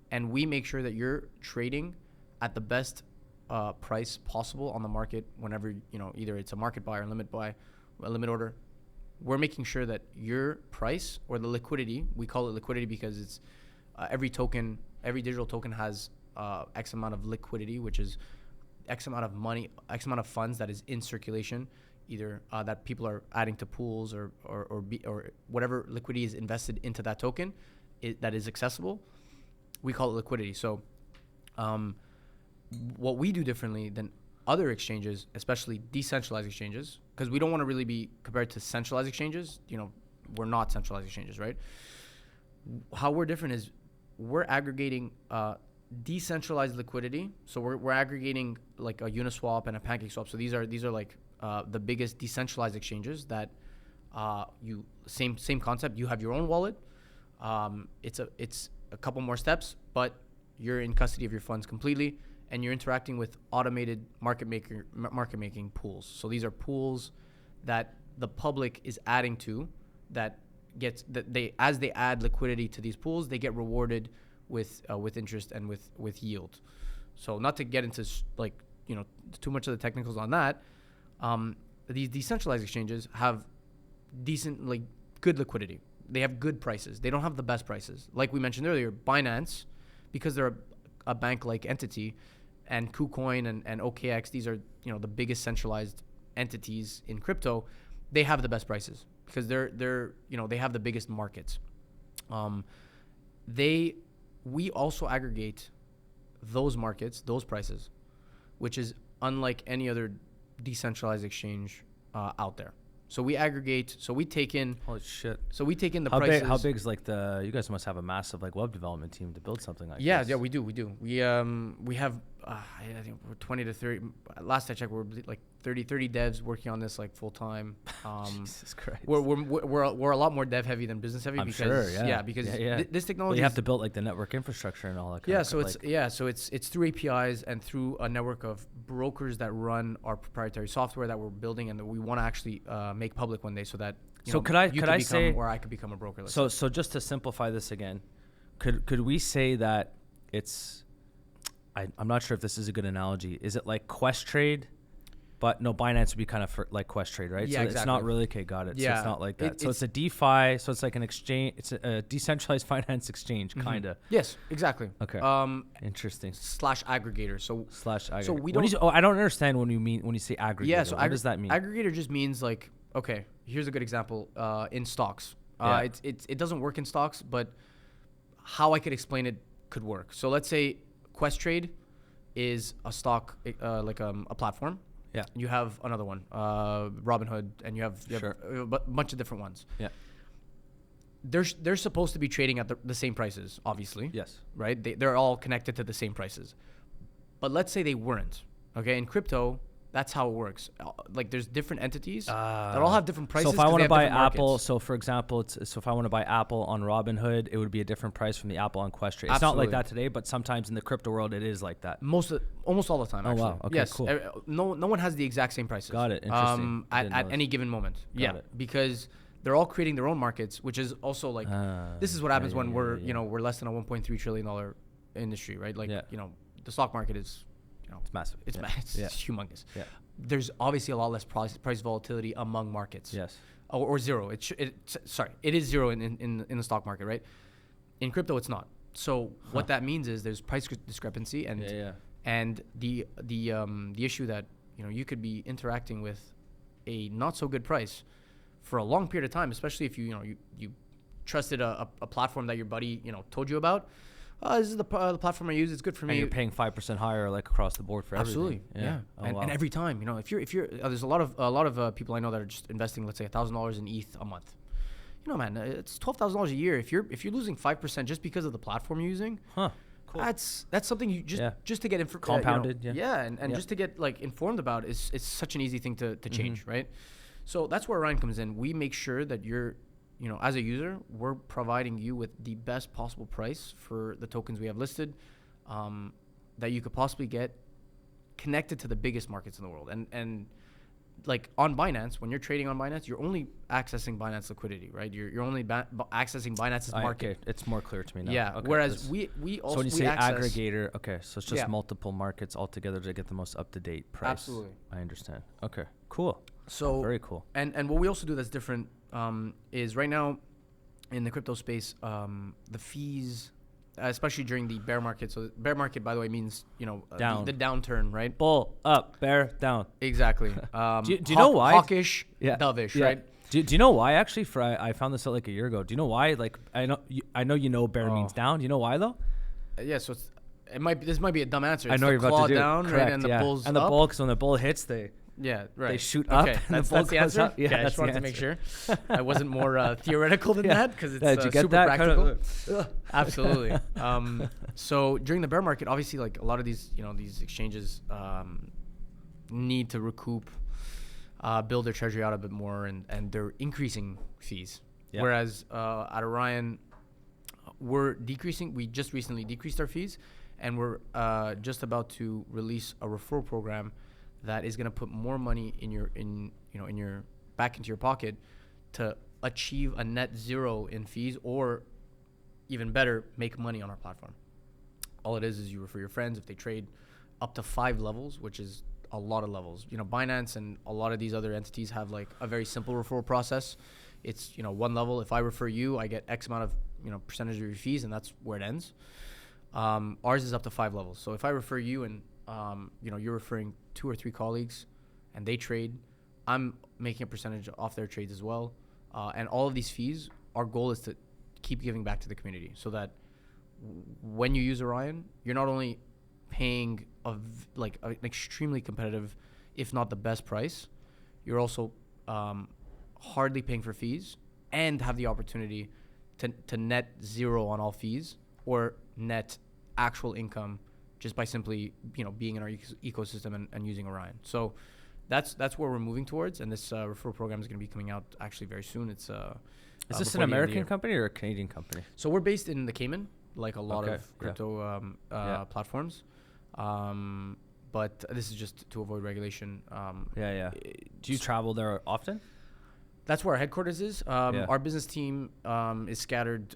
and we make sure that you're trading at the best price possible on the market whenever, either it's a market buy or limit buy, a limit order. We're making sure that your price or the liquidity, we call it liquidity because it's every digital token has X amount of liquidity, which is X amount of money, X amount of funds that is in circulation, either that people are adding to pools or whatever liquidity is invested into that token that is accessible. We call it liquidity. So what we do differently than other exchanges, especially decentralized exchanges, because we don't want to really be compared to centralized exchanges. We're not centralized exchanges, right? How we're different is we're aggregating decentralized liquidity. So we're aggregating like a Uniswap and a PancakeSwap. So these are like the biggest decentralized exchanges that same concept. You have your own wallet. It's a couple more steps, but you're in custody of your funds completely, and you're interacting with automated market making pools. So these are pools that the public is adding to, as they add liquidity to these pools, they get rewarded with interest and with yield. So not to get into too much of the technicals on that, these decentralized exchanges have decent, good liquidity. They have good prices. They don't have the best prices. Like we mentioned earlier, Binance, because they're a bank-like entity, and KuCoin and OKX, these are the biggest centralized entities in crypto. They have the best prices because they have the biggest markets. We also aggregate those markets, those prices, which is unlike any other decentralized exchange out there. So we aggregate. So we take in. Holy shit! So we take in the prices. How big is you guys must have a massive web development team to build something like this. Yeah, we do. We have I think we're 20 to 30. Last I checked, we're like 30 devs working on this full time. Jesus Christ. We're a lot more dev heavy than business heavy. I'm because, sure. Yeah. Because yeah. This technology. Well, you have to build the network infrastructure and all that. Kind of So it's through APIs and through a network of brokers that run our proprietary software that we're building and that we want to actually make public one day, so that could I say, or I could become a broker. So just to simplify this again, could we say that it's I'm not sure if this is a good analogy. Is it like Questrade? But no, Binance would be kind of like Questrade, right? Yeah, so exactly. It's not really, okay, got it. Yeah. So it's not like that. So it's a DeFi, so it's like an exchange, it's a decentralized finance exchange, kind of. Yes, exactly. Okay. Interesting. /aggregator. So /aggregator. So we don't. I don't understand when you say aggregator. Yeah, so what does that mean? Aggregator just means okay, here's a good example. In stocks, it doesn't work in stocks, but how I could explain it could work. So let's say Questrade is a stock, a platform. Yeah. You have another one, Robinhood, and you have a bunch of different ones. Yeah. They're supposed to be trading at the same prices, obviously. Yes. Right? They're all connected to the same prices. But let's say they weren't. Okay? In crypto, that's how it works. There's different entities that all have different prices. So if I want to buy Apple, so for example, if I want to buy Apple on Robinhood, it would be a different price from the Apple on Questrade. It's not like that today, but sometimes in the crypto world, it is like that. Almost all the time. Actually. Oh wow. Okay. Yes. Cool. No one has the exact same prices. Got it. Interesting. At any given moment. Got it. Because they're all creating their own markets, which is also this is what happens when we're we're less than a $1.3 trillion industry, right? The stock market is it's massive. It's humongous. Yeah. There's obviously a lot less price volatility among markets. Yes. Or zero. It is zero in the stock market, right? In crypto, it's not. So what that means is there's price discrepancy, and the issue that you could be interacting with a not so good price for a long period of time, especially if you trusted a platform that your buddy told you about. this is the platform I use. It's good for And me. you're paying 5% higher, like across the board for Absolutely, everything. yeah. Oh, wow. And every time, if you're there's a lot of people I know that are just investing, let's say $1,000 in ETH a month. Man, it's $12,000 a year. If you're losing 5% just because of the platform you're using, Huh. Cool. that's something you just to get compounded. and just to get like informed about is such an easy thing to change, right? So that's where Orion comes in. We make sure that you're, as a user, we're providing you with the best possible price for the tokens we have listed, that you could possibly get connected to the biggest markets in the world. And like on Binance, when you're trading on Binance, you're only accessing Binance liquidity, right? You're only accessing Binance's market. Okay, it's more clear to me now. Yeah. Okay, Whereas we also so when you say access aggregator, okay, so it's just multiple markets altogether to get the most up-to-date price. Absolutely. I understand. Okay, cool. So very cool. And what we also do that's different is right now in the crypto space, the fees, especially during the bear market. So bear market, by the way, means down. The downturn, right? Bull up, bear down. Exactly. Do you know why? Hawkish, dovish, right? Do you know why actually? I found this out like a year ago. Do you know why? Like I know bear means down. Do you know why though? Yeah. So this might be a dumb answer. I know you're about to do down, correct, right? And the bulls and the up. bull, because when the bull hits, they shoot up. Okay, and that's the the answer. up. Yeah, I just wanted to make sure sure. I wasn't more theoretical than that because it's did you get super that? practical. Absolutely. So during the bear market, obviously, like a lot of these, these exchanges need to recoup, build their treasury out a bit more, and they're increasing fees. Yep. Whereas at Orion, we're decreasing. We just recently decreased our fees, and we're just about to release a referral program that is going to put more money in your back into your pocket to achieve a net zero in fees, or even better, make money on our platform. All it is you refer your friends if they trade up to 5 levels, which is a lot of levels. Binance and a lot of these other entities have like a very simple referral process. It's 1 level. If I refer you, I get X amount of percentage of your fees, and that's where it ends. Ours is up to 5 levels. So if I refer you and you're referring 2 or 3 colleagues and they trade, I'm making a percentage off their trades as well. And all of these fees, our goal is to keep giving back to the community so that when you use Orion, you're not only paying an extremely competitive, if not the best price, you're also hardly paying for fees and have the opportunity to net zero on all fees or net actual income just by simply being in our ecosystem and using Orion. So that's where we're moving towards, and this referral program is going to be coming out actually very soon. It's is this an American company or a Canadian company? So we're based in the Cayman, like a lot of crypto platforms. But this is just to avoid regulation. Do you travel there often? That's where our headquarters is. Our business team is scattered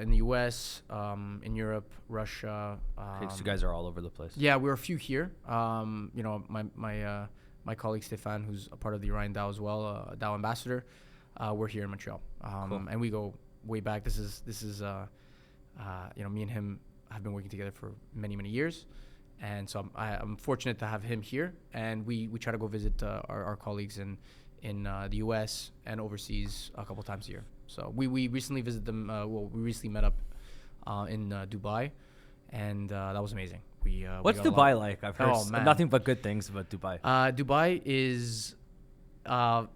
in the U.S., in Europe, Russia. So you guys are all over the place. Yeah, we're a few here. My colleague Stefan, who's a part of the Orion DOW as well, a DOW ambassador, we're here in Montreal, cool. And we go way back. This is me and him have been working together for many years, and so I'm fortunate to have him here. And we try to go visit our colleagues in the U.S. and overseas a couple times a year. So we recently visited them. We recently met up in Dubai, and that was amazing. What's Dubai like? I've heard nothing but good things about Dubai. Dubai is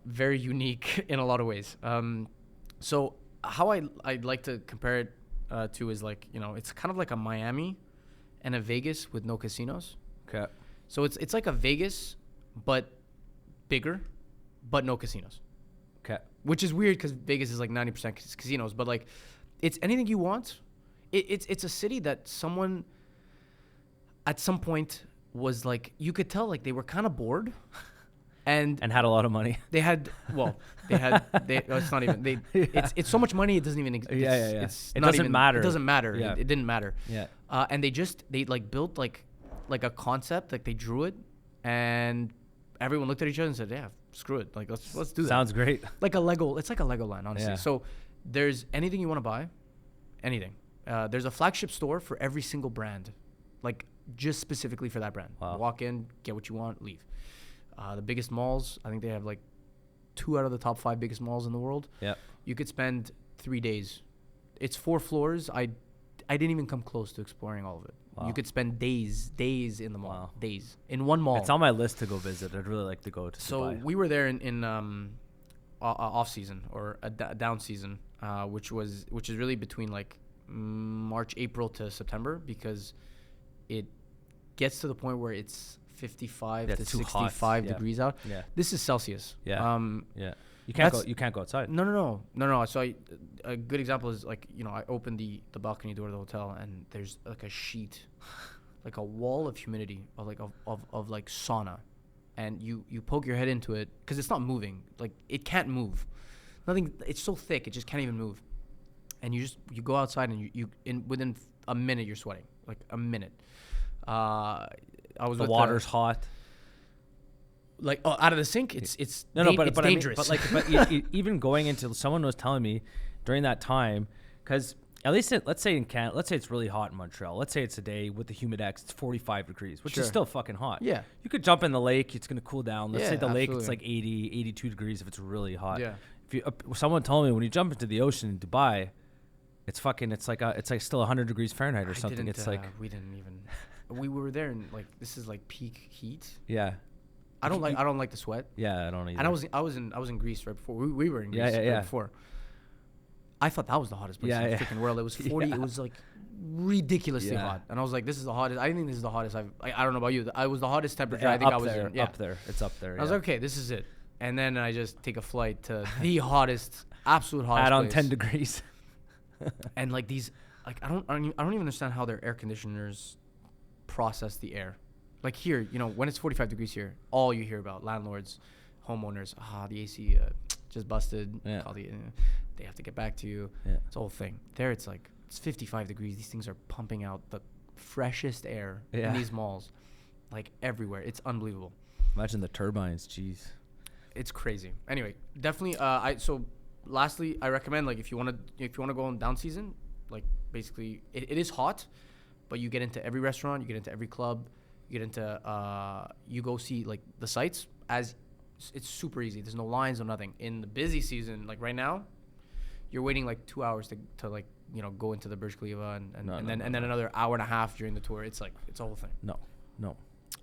very unique in a lot of ways. So how I'd like to compare it to is like, it's kind of like a Miami and a Vegas with no casinos. Okay. So it's like a Vegas, but bigger, but no casinos. Okay. Which is weird because Vegas is like 90% casinos, but like it's anything you want. It's a city that someone at some point was like, you could tell like they were kind of bored and had a lot of money. It's not even, it's so much money. It doesn't even exist. Yeah. It doesn't matter. It doesn't matter. Yeah. It didn't matter. Yeah. And they like built like a concept, like they drew it and everyone looked at each other and said, yeah, screw it. Like, let's do that. Sounds great. Like it's like a Lego land, honestly. Yeah. So there's anything you want to buy, anything. There's a flagship store for every single brand, like just specifically for that brand. Wow. Walk in, get what you want, leave. The biggest malls, I think they have like 2 out of the top 5 biggest malls in the world. Yeah. You could spend 3 days. It's 4 floors. I I didn't even come close to exploring all of it. Wow. You could spend days in the mall, Wow. days in one mall. It's on my list to go visit. I'd really like to go to So Dubai. we were there in off season or a down season, which is really between like March, April to September, because it gets to the point where it's 55 to it's too 65 hot. Yeah. degrees out. Yeah. This is Celsius. Yeah. Yeah. You can't go outside. No. So a good example is like, I opened the balcony door of the hotel, and there's like a sheet, like a wall of humidity of like sauna, and you poke your head into it because it's not moving. Like, it can't move. Nothing. It's so thick, it just can't even move. And you go outside, and within a minute you're sweating, like a minute. I was The water's hot. Like, out of the sink, it's It's dangerous. I mean, but even going into, someone was telling me during that time, because at least let's say in Canada, let's say it's really hot in Montreal. Let's say it's a day with the humidex, it's 45 degrees, which is still fucking hot. Yeah. You could jump in the lake, it's gonna cool down. Let's say the lake, it's absolutely. like 80, 82 degrees if it's really hot. Yeah. If you, someone told me when you jump into the ocean in Dubai, it's like still 100 degrees Fahrenheit or something. It's like we didn't even. We were there, and like, this is like peak heat. yeah. I don't like the sweat. Yeah, I don't either. And I was in Greece right before. We were in Greece right before. I thought that was the hottest place in the freaking world. It was 40. It was like ridiculously hot, and I was like, this is the hottest. I didn't think this is the hottest I don't know about you. I was the hottest temperature I think I was in. Yeah. Up there. It's up there. I was like, okay, this is it. And then I just take a flight to the hottest, absolute hottest add on place. 10 degrees. And like these, like I don't even understand how their air conditioners process the air. Like here, when it's 45 degrees here, all you hear about landlords, homeowners, the AC just busted. Yeah. They have to get back to you. Yeah. It's a whole thing. There, it's like it's 55 degrees. These things are pumping out the freshest air in these malls, like everywhere. It's unbelievable. Imagine the turbines. Jeez. It's crazy. Anyway, definitely. Lastly, I recommend, like, if you want to go on down season, like, basically it is hot, but you get into every restaurant, you get into every club, you get into you go see like the sites. As it's super easy. There's no lines or nothing. In the busy season, like right now, you're waiting like 2 hours to like go into the Burj Khalifa and then another hour and a half during the tour. It's like it's a whole thing. No.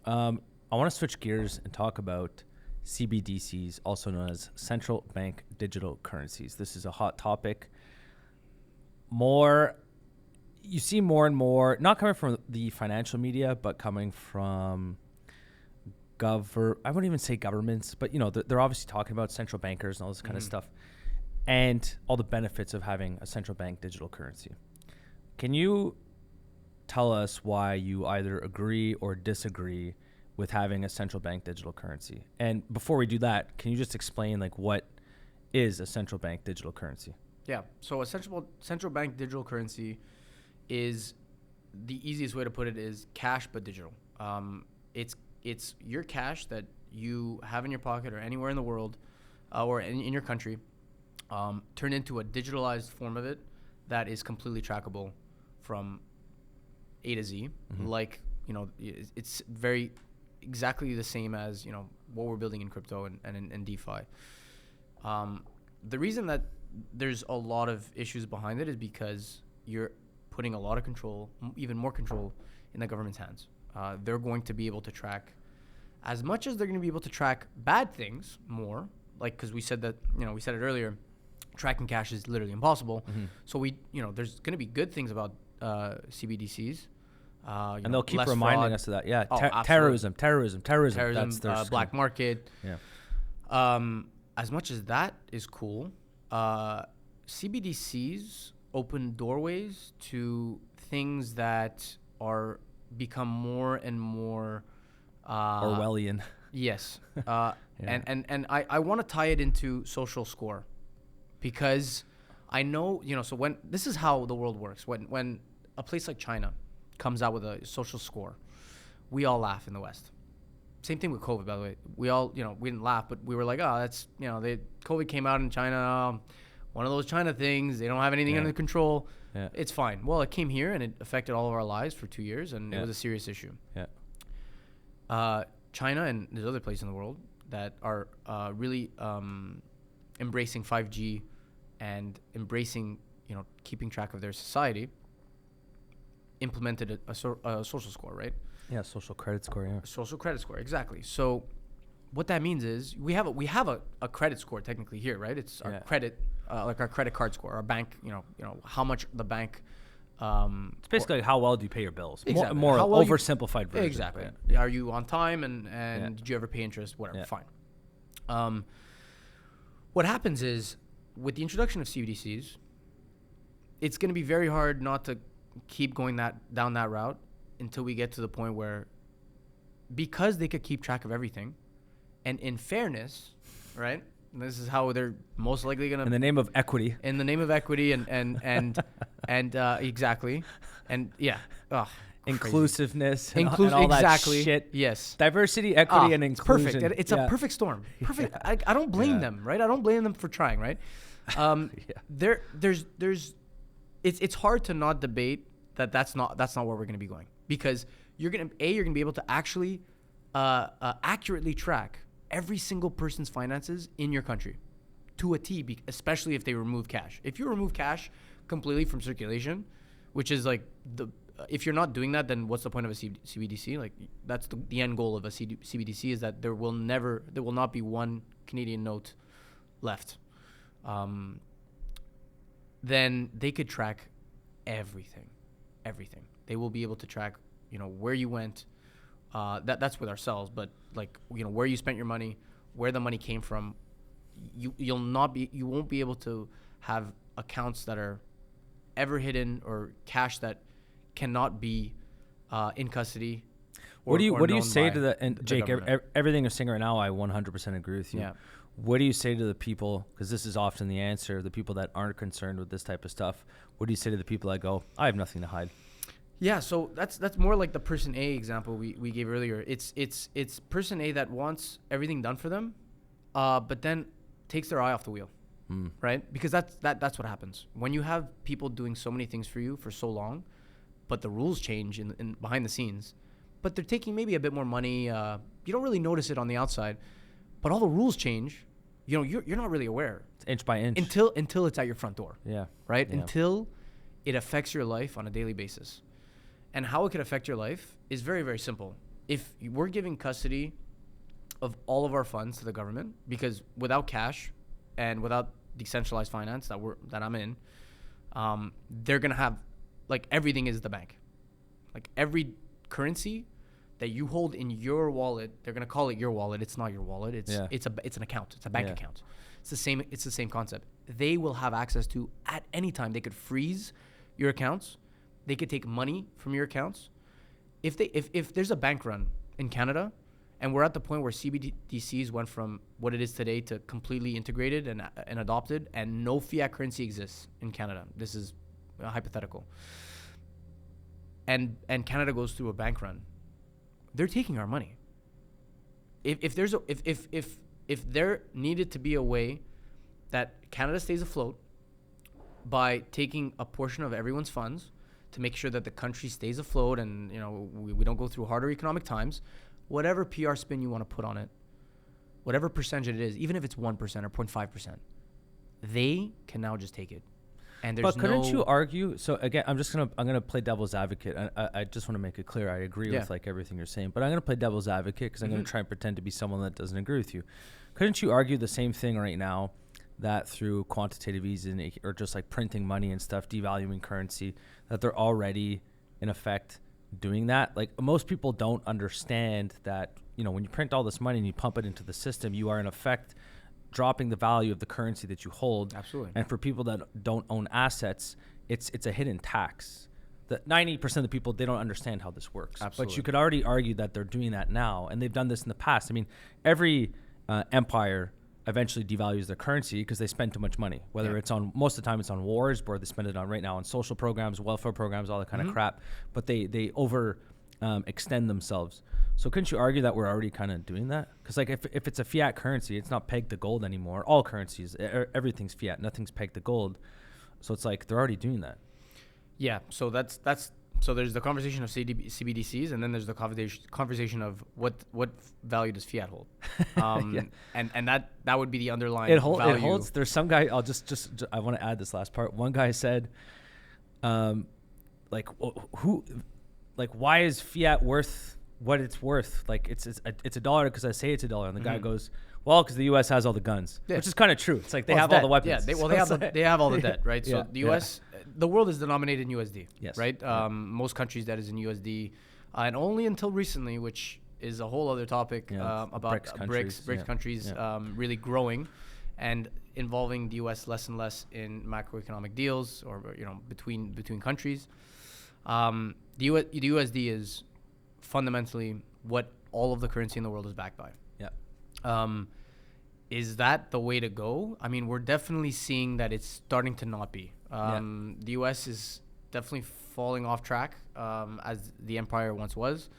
I want to switch gears and talk about CBDCs, also known as central bank digital currencies. This is a hot topic. You see more and more, not coming from the financial media, but coming from I wouldn't even say governments, but they're obviously talking about central bankers and all this kind of stuff, and all the benefits of having a central bank digital currency. Can you tell us why you either agree or disagree with having a central bank digital currency? And before we do that, can you just explain like what is a central bank digital currency? Yeah. So a central bank digital currency is, the easiest way to put it is cash but digital. It's your cash that you have in your pocket or anywhere in the world, or in your country, turned into a digitalized form of it that is completely trackable from A to Z. Mm-hmm. Like, it's very exactly the same as what we're building in crypto and in DeFi. The reason that there's a lot of issues behind it is because you're putting a lot of control, even more control, in the government's hands. They're going to be able to track, as much as they're going to be able to track bad things more, like, because we said that, we said it earlier, tracking cash is literally impossible. Mm-hmm. So there's going to be good things about CBDCs. And they'll keep reminding us of that. Yeah. Terrorism. That's their black market. Yeah. As much as that is cool, CBDCs open doorways to things that are become more and more Orwellian. Yes. And I want to tie it into social score, because I know, so when this is how the world works. When a place like China comes out with a social score, we all laugh in the West. Same thing with COVID, by the way. We all, we didn't laugh, but we were like, oh, that's, COVID came out in China, one of those China things. They don't have anything under control. Yeah. It's fine. Well, it came here and it affected all of our lives for 2 years, and it was a serious issue. Yeah. China and there's other places in the world that are really embracing 5G and embracing, keeping track of their society. implemented a social score, right? Yeah, social credit score. Yeah. Social credit score, exactly. So what that means is we have a credit score technically here, right? It's our credit, like our credit card score, our bank. You know how much the bank. It's basically like how well do you pay your bills? Exactly. More How well oversimplified version. Exactly. Yeah. Are you on time and did you ever pay interest? Whatever. Fine. What happens is with the introduction of CBDCs, it's going to be very hard not to keep going down that route until we get to the point where, because they could keep track of everything, and in fairness, right? And this is how they're most likely going to, in the name of equity. and exactly, and yeah, inclusiveness, and all exactly. that shit. Yes, diversity, equity, and inclusion. Perfect. It's a perfect storm. Perfect. I don't blame them, right? I don't blame them for trying, right? It's hard to not debate that's not where we're going to be going, because you're going to be able to actually accurately track every single person's finances in your country to a T, especially if they remove cash. If you remove cash completely from circulation, which is like if you're not doing that, then what's the point of a CBDC? Like, that's the end goal of a CBDC, is that there will not be one Canadian note left. Then they could track everything. They will be able to track, where you went. That's with ourselves, but where you spent your money, where the money came from. You won't be able to have accounts that are ever hidden, or cash that cannot be in custody. What do you say to the, and Jake, everything you're saying right now, I 100% agree with you. Yeah. What do you say to the people, because this is often the answer, the people that aren't concerned with this type of stuff? What do you say to the people that go, I have nothing to hide? Yeah, so that's more like the person A example we gave earlier. It's person A that wants everything done for them, but then takes their eye off the wheel, right? Because that's what happens when you have people doing so many things for you for so long, but the rules change in behind the scenes, but they're taking maybe a bit more money. You don't really notice it on the outside, but all the rules change. You're not really aware. It's inch by inch until it's at your front door. Yeah. Right. Yeah. Until it affects your life on a daily basis. And how it could affect your life is very, very simple. If we're giving custody of all of our funds to the government, because without cash and without decentralized finance that I'm in, they're gonna have, like, everything is the bank. Like, every currency that you hold in your wallet, they're gonna call it your wallet. It's not your wallet. It's an account. It's a bank account. It's the same concept. They will have access to at any time. They could freeze your accounts. They could take money from your accounts. If there's a bank run in Canada, and we're at the point where CBDCs went from what it is today to completely integrated and adopted, and no fiat currency exists in Canada. This is hypothetical. And Canada goes through a bank run. They're taking our money. If there needed to be a way that Canada stays afloat by taking a portion of everyone's funds to make sure that the country stays afloat and we don't go through harder economic times, whatever PR spin you want to put on it, whatever percentage it is, even if it's 1% or 0.5%, they can now just take it. And there's but couldn't you argue? So again, I'm gonna play devil's advocate. I just want to make it clear. I agree with everything you're saying, but I'm gonna play devil's advocate because I'm gonna try and pretend to be someone that doesn't agree with you. Couldn't you argue the same thing right now, that through quantitative easing or just like printing money and stuff, devaluing currency, that they're already in effect doing that? Like, most people don't understand that, when you print all this money and you pump it into the system, you are in effect dropping the value of the currency that you hold. Absolutely. And for people that don't own assets, it's a hidden tax. That 90% of the people, they don't understand how this works. Absolutely. But you could already argue that they're doing that now, and they've done this in the past. I mean, every empire eventually devalues their currency because they spend too much money, whether it's on, most of the time it's on wars, or they spend it on right now on social programs, welfare programs, all that kind of crap, but they over extend themselves. So couldn't you argue that we're already kind of doing that? Because like if it's a fiat currency, it's not pegged to gold anymore. All currencies, everything's fiat, nothing's pegged to gold. So it's like they're already doing that. Yeah. So so there's the conversation of CBDCs, and then there's the conversation of what value does fiat hold, and that would be the underlying value. It holds. There's some guy. I'll just I want to add this last part. One guy said, like who, like why is fiat worth what it's worth? Like it's a dollar because I say it's a dollar, and the guy goes, well, because the U.S. has all the guns, which is kind of true. It's like they have all the weapons. Yeah, they have all the debt, right? So the U.S. the world is denominated in USD, yes, right? Most countries that is in USD, and only until recently, which is a whole other topic about BRICS countries really growing and involving the U.S. less and less in macroeconomic deals or between countries. The USD is fundamentally what all of the currency in the world is backed by. Yeah. Is that the way to go? I mean, we're definitely seeing that it's starting to not be. The U.S. is definitely falling off track as the empire once was.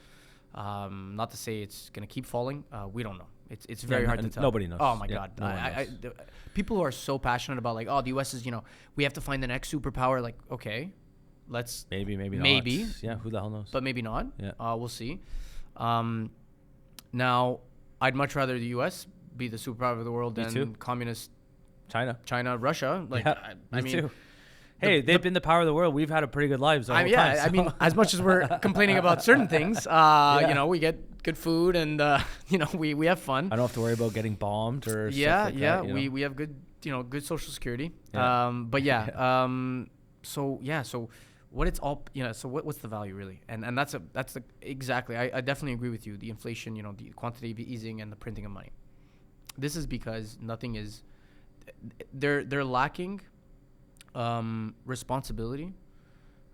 Not to say it's going to keep falling. We don't know. It's very hard to tell. Nobody knows. Oh my God. People who are so passionate about like, oh, the U.S. is, we have to find the next superpower. Like, okay, let's maybe not. Yeah, who the hell knows? But maybe not. Yeah. We'll see. Now, I'd much rather the U.S. be the superpower of the world than communist China, Russia. Like, yeah, I mean, too. Hey, they've been the power of the world. We've had a pretty good lives. I mean, as much as we're complaining about certain things, we get good food and we have fun. I don't have to worry about getting bombed or stuff like that, we have good good social security. Yeah. So what it's all so what's the value really? And that's the exactly. I definitely agree with you. The inflation, the quantitative easing and the printing of money. This is because nothing is. They're lacking responsibility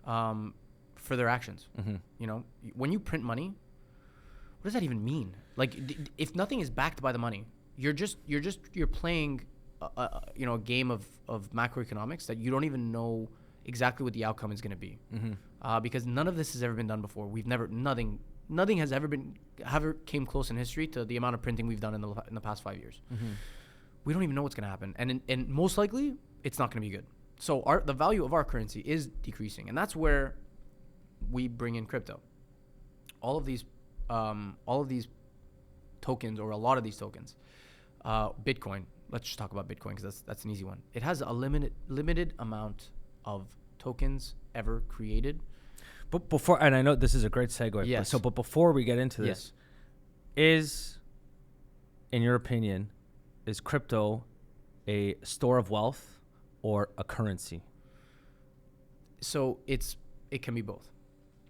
for their actions. Mm-hmm. When you print money, what does that even mean? Like, if nothing is backed by the money, you're playing a game of macroeconomics that you don't even know exactly what the outcome is going to be. Mm-hmm. Because none of this has ever been done before. Nothing has ever came close in history to the amount of printing we've done in the past 5 years. Mm-hmm. We don't even know what's going to happen, and most likely it's not going to be good. So the value of our currency is decreasing, and that's where we bring in crypto. All of these tokens, or a lot of these tokens, Bitcoin. Let's just talk about Bitcoin because that's an easy one. It has a limited amount of tokens ever created. But before, and I know this is a great segue. Yes. But before we get into this, in your opinion, is crypto a store of wealth or a currency? So it can be both.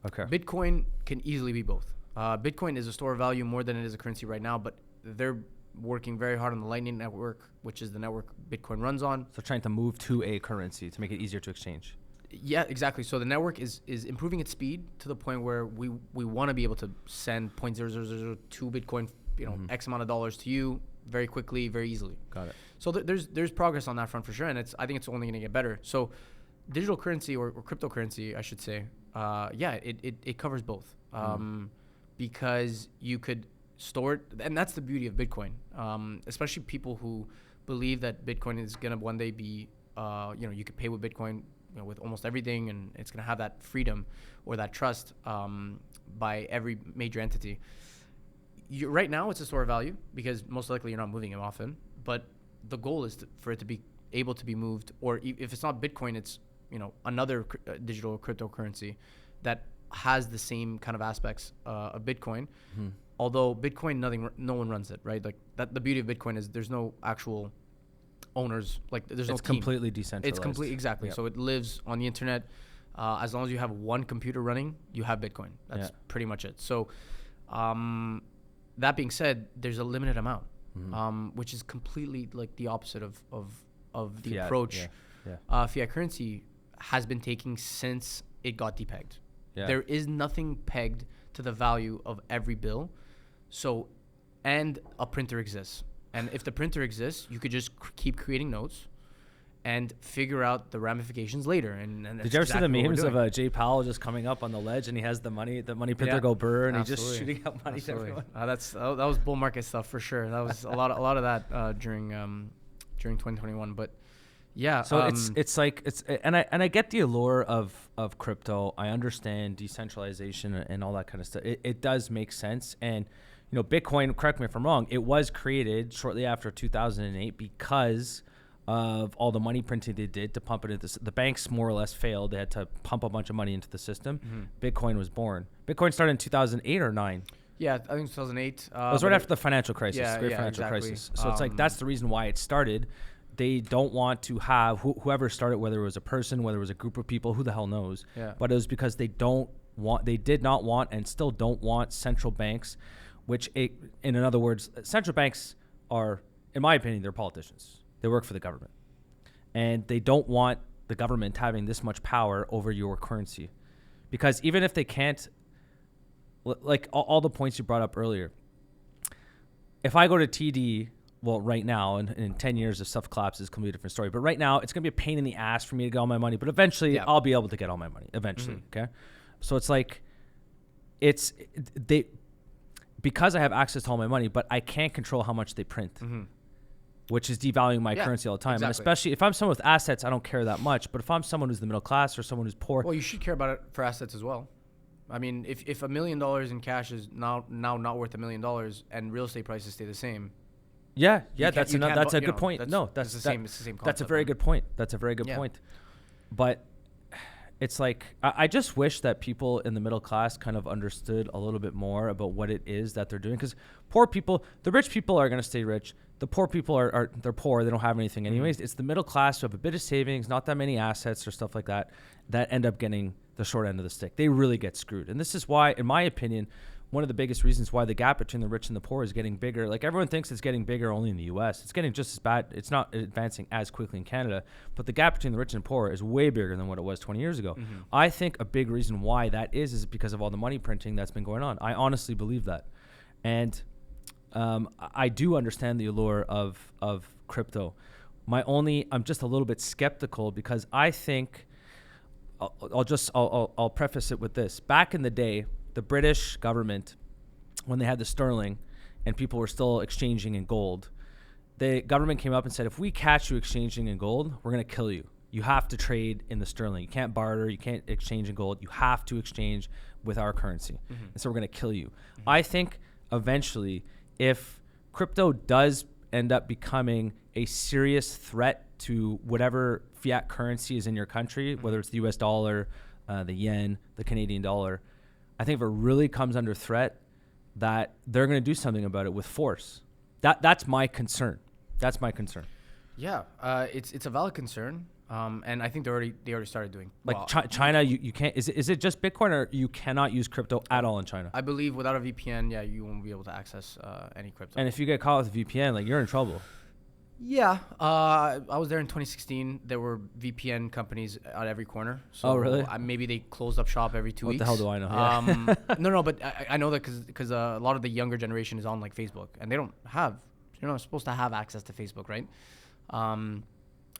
Okay. Bitcoin can easily be both. Bitcoin is a store of value more than it is a currency right now, but they're working very hard on the Lightning Network, which is the network Bitcoin runs on. So trying to move to a currency to make it easier to exchange. Yeah, exactly. So the network is improving its speed to the point where we want to be able to send 0.0002 Bitcoin, X amount of dollars to you very quickly, very easily. Got it. So there's progress on that front for sure, and I think it's only going to get better. So digital currency or cryptocurrency, I should say, it covers both, because you could store it, and that's the beauty of Bitcoin. Especially people who believe that Bitcoin is going to one day be, you could pay with Bitcoin, with almost everything, and it's going to have that freedom or that trust by every major entity. Right now, it's a store of value because most likely you're not moving it often. But the goal is for it to be able to be moved, or if it's not Bitcoin, it's another digital cryptocurrency that has the same kind of aspects of Bitcoin. Mm-hmm. Although Bitcoin, no one runs it, right? Like that. The beauty of Bitcoin is there's no actual owners. Like there's no team. It's completely decentralized. It's completely exactly. Yep. So it lives on the internet. As long as you have one computer running, you have Bitcoin. That's pretty much it. So, that being said, there's a limited amount, which is completely like the opposite of the fiat approach. Yeah. Fiat currency has been taking since it got depegged. Yeah. There is nothing pegged to the value of every bill. So, and a printer exists. And if the printer exists, you could just keep creating notes and figure out the ramifications later. And did you ever see the memes of Jay Powell just coming up on the ledge and he has the money printer go burr and he's just shooting out money to everyone? That was bull market stuff for sure. That was a lot of that during 2021. But yeah, so I get the allure of crypto. I understand decentralization and all that kind of stuff. It does make sense. And Bitcoin, correct me if I'm wrong, it was created shortly after 2008 because of all the money printing they did to pump it into the banks more or less failed. They had to pump a bunch of money into the system. Bitcoin was born. Bitcoin started in 2008 or 9. Yeah, I think 2008. It was right after the financial crisis, great financial exactly. crisis. So it's like that's the reason why it started. They don't want to have whoever started, whether it was a person, whether it was a group of people, who the hell knows. Yeah. But it was because they did not want and still don't want central banks, in other words, central banks are, in my opinion, they're politicians. They work for the government. And they don't want the government having this much power over your currency. Because even if they can't, like all the points you brought up earlier, if I go to TD, well, right now, in 10 years, if stuff collapses, it's going to be a different story. But right now, it's going to be a pain in the ass for me to get all my money. But eventually, I'll be able to get all my money, eventually, okay? So it's like, because I have access to all my money, but I can't control how much they print. Which is devaluing my currency all the time. Exactly. And especially if I'm someone with assets, I don't care that much. But if I'm someone who's the middle class or someone who's poor. Well, you should care about it for assets as well. I mean, if $1 million in cash is now not worth $1 million and real estate prices stay the same. Yeah, that's a good point. That's the same concept. That's a very good point. That's a very good point. But it's like, I just wish that people in the middle class kind of understood a little bit more about what it is that they're doing. Because the rich people are going to stay rich. The poor people they're poor. They don't have anything anyways. It's the middle class who have a bit of savings, not that many assets or stuff like that end up getting the short end of the stick. They really get screwed. And this is why, in my opinion, one of the biggest reasons why the gap between the rich and the poor is getting bigger. Like, everyone thinks it's getting bigger only in the US. It's getting just as bad. It's not advancing as quickly in Canada, but the gap between the rich and poor is way bigger than what it was 20 years ago. I think a big reason why that is because of all the money printing that's been going on. I honestly believe that. And I do understand the allure of crypto. I'm just a little bit skeptical because I think I'll preface it with this. Back in the day, the British government, when they had the sterling and people were still exchanging in gold, the government came up and said, if we catch you exchanging in gold, we're going to kill you. You have to trade in the sterling. You can't barter. You can't exchange in gold. You have to exchange with our currency. And so we're going to kill you. I think eventually, if crypto does end up becoming a serious threat to whatever fiat currency is in your country, whether it's the US dollar, the yen, the Canadian dollar, I think if it really comes under threat, that they're going to do something about it with force. That's my concern. That's my concern. Yeah, it's a valid concern, and I think they already started doing. Like China, you can't. Is it just Bitcoin, or you cannot use crypto at all in China? I believe without a VPN, you won't be able to access any crypto. And if you get caught with a VPN, like, you're in trouble. Yeah, I was there in 2016. There were VPN companies at every corner. So really? Maybe they closed up shop every 2 weeks. What the hell do I know? No, but I know that because a lot of the younger generation is on like Facebook, and they don't have, you're not supposed to have access to Facebook, right?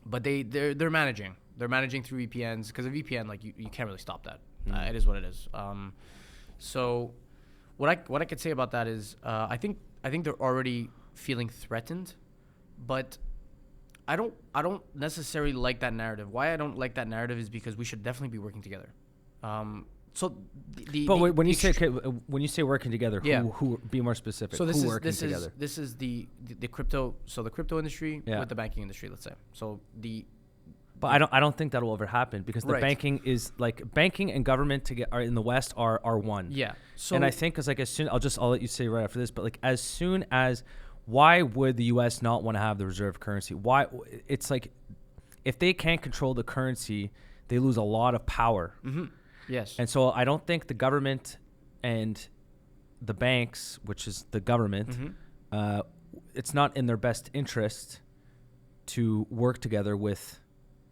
But they're managing. They're managing through VPNs, because a VPN, like, you can't really stop that. It is what it is. So what I could say about that is I think they're already feeling threatened. But I don't necessarily like that narrative. Why I don't like that narrative is because we should definitely be working together. When you say working together, who be more specific? So who working together? This is the crypto. So the crypto industry with the banking industry, let's say. But I don't think that will ever happen, because the banking is like, banking and government are in the West are one. Yeah. So, and I think, because like, as soon, I'll let you say right after this, but like, as soon as, why would the U.S. not want to have the reserve currency? Why? It's like, if they can't control the currency, they lose a lot of power. Yes. And so I don't think the government and the banks, which is the government, it's not in their best interest to work together with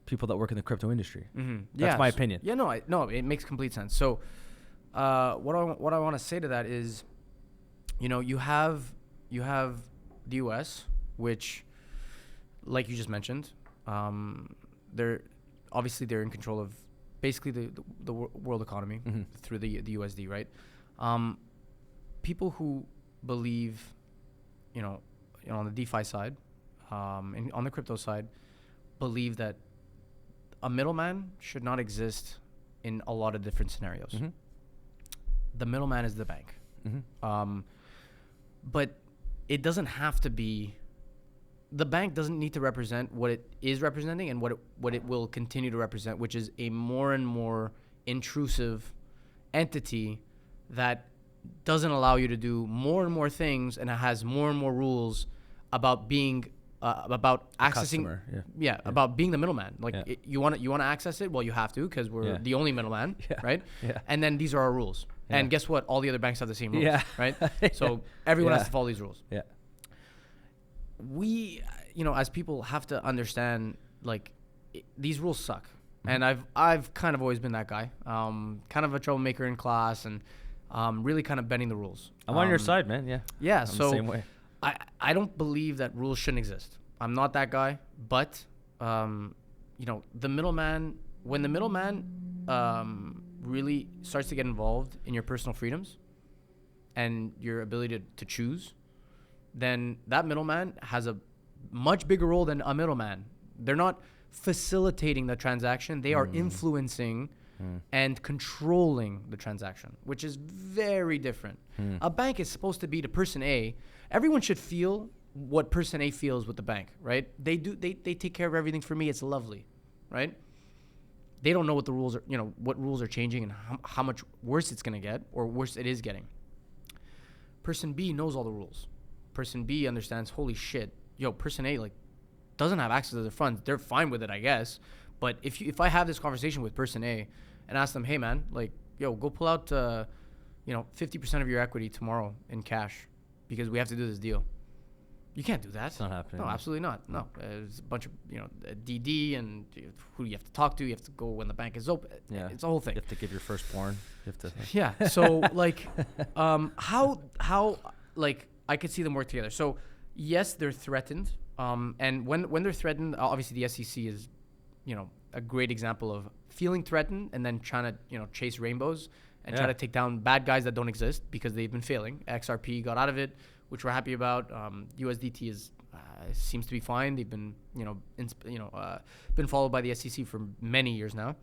people that work in the crypto industry. That's my opinion. Yeah, no, it makes complete sense. So what I want to say to that is, you have the U.S., which, like you just mentioned, they're in control of basically the world economy through the USD, right? People who believe, on the DeFi side, and on the crypto side, believe that a middleman should not exist in a lot of different scenarios. The middleman is the bank. But it doesn't have to be the bank doesn't need to represent what it is representing and what it will continue to represent, which is a more and more intrusive entity that doesn't allow you to do more and more things, and it has more and more rules about being about accessing Customer, about being the middleman. Like Yeah. you want to access it, well, you have to, because we're Yeah. the only middleman, Yeah. right? Yeah. And then these are our rules. Yeah. And guess what? All the other banks have the same rules, Yeah. right? So everyone has Yeah. to follow these rules. Yeah. We, as people, have to understand, like, these rules suck. And I've kind of always been that guy, kind of a troublemaker in class, and really kind of bending the rules. I'm on your side, man. Yeah. Yeah. I'm So the same way. I don't believe that rules shouldn't exist. I'm not that guy, but the middleman, when the middleman really starts to get involved in your personal freedoms and your ability to choose, then that middleman has a much bigger role than a middleman. They're not facilitating the transaction. They are influencing and controlling the transaction, which is very different. A bank is supposed to be to person A. Everyone should feel what person A feels with the bank, right? They take care of everything for me. It's lovely, right? They don't know what the rules are, what rules are changing and how much worse it's going to get, or worse it is getting. Person B knows all the rules. Person B understands, holy shit, person A, like, doesn't have access to the funds. They're fine with it, I guess. But if I have this conversation with person A and ask them, hey man, like, go pull out 50% of your equity tomorrow in cash because we have to do this deal. You can't do that. It's not happening. No, absolutely not. No, there's a bunch of DD and who you have to talk to. You have to go when the bank is open. Yeah, it's a whole thing. You have to give your firstborn. You have to. Yeah. So like, how like I could see them work together. So yes, they're threatened. And when they're threatened, obviously the SEC is, a great example of feeling threatened and then trying to chase rainbows and try to take down bad guys that don't exist because they've been failing. XRP got out of it, which we're happy about. USDT is seems to be fine. They've been been followed by the SEC for many years now.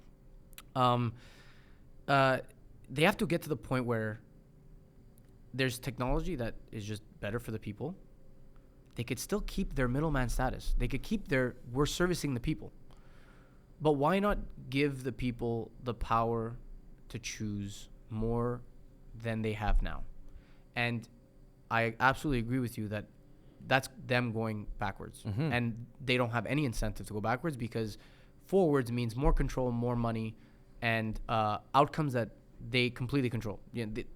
They have to get to the point where there's technology that is just better for the people. They could still keep their middleman status. They could keep we're servicing the people. But why not give the people the power to choose more than they have now? And I absolutely agree with you that that's them going backwards. Mm-hmm. And they don't have any incentive to go backwards, because forwards means more control, more money, and outcomes that they completely control.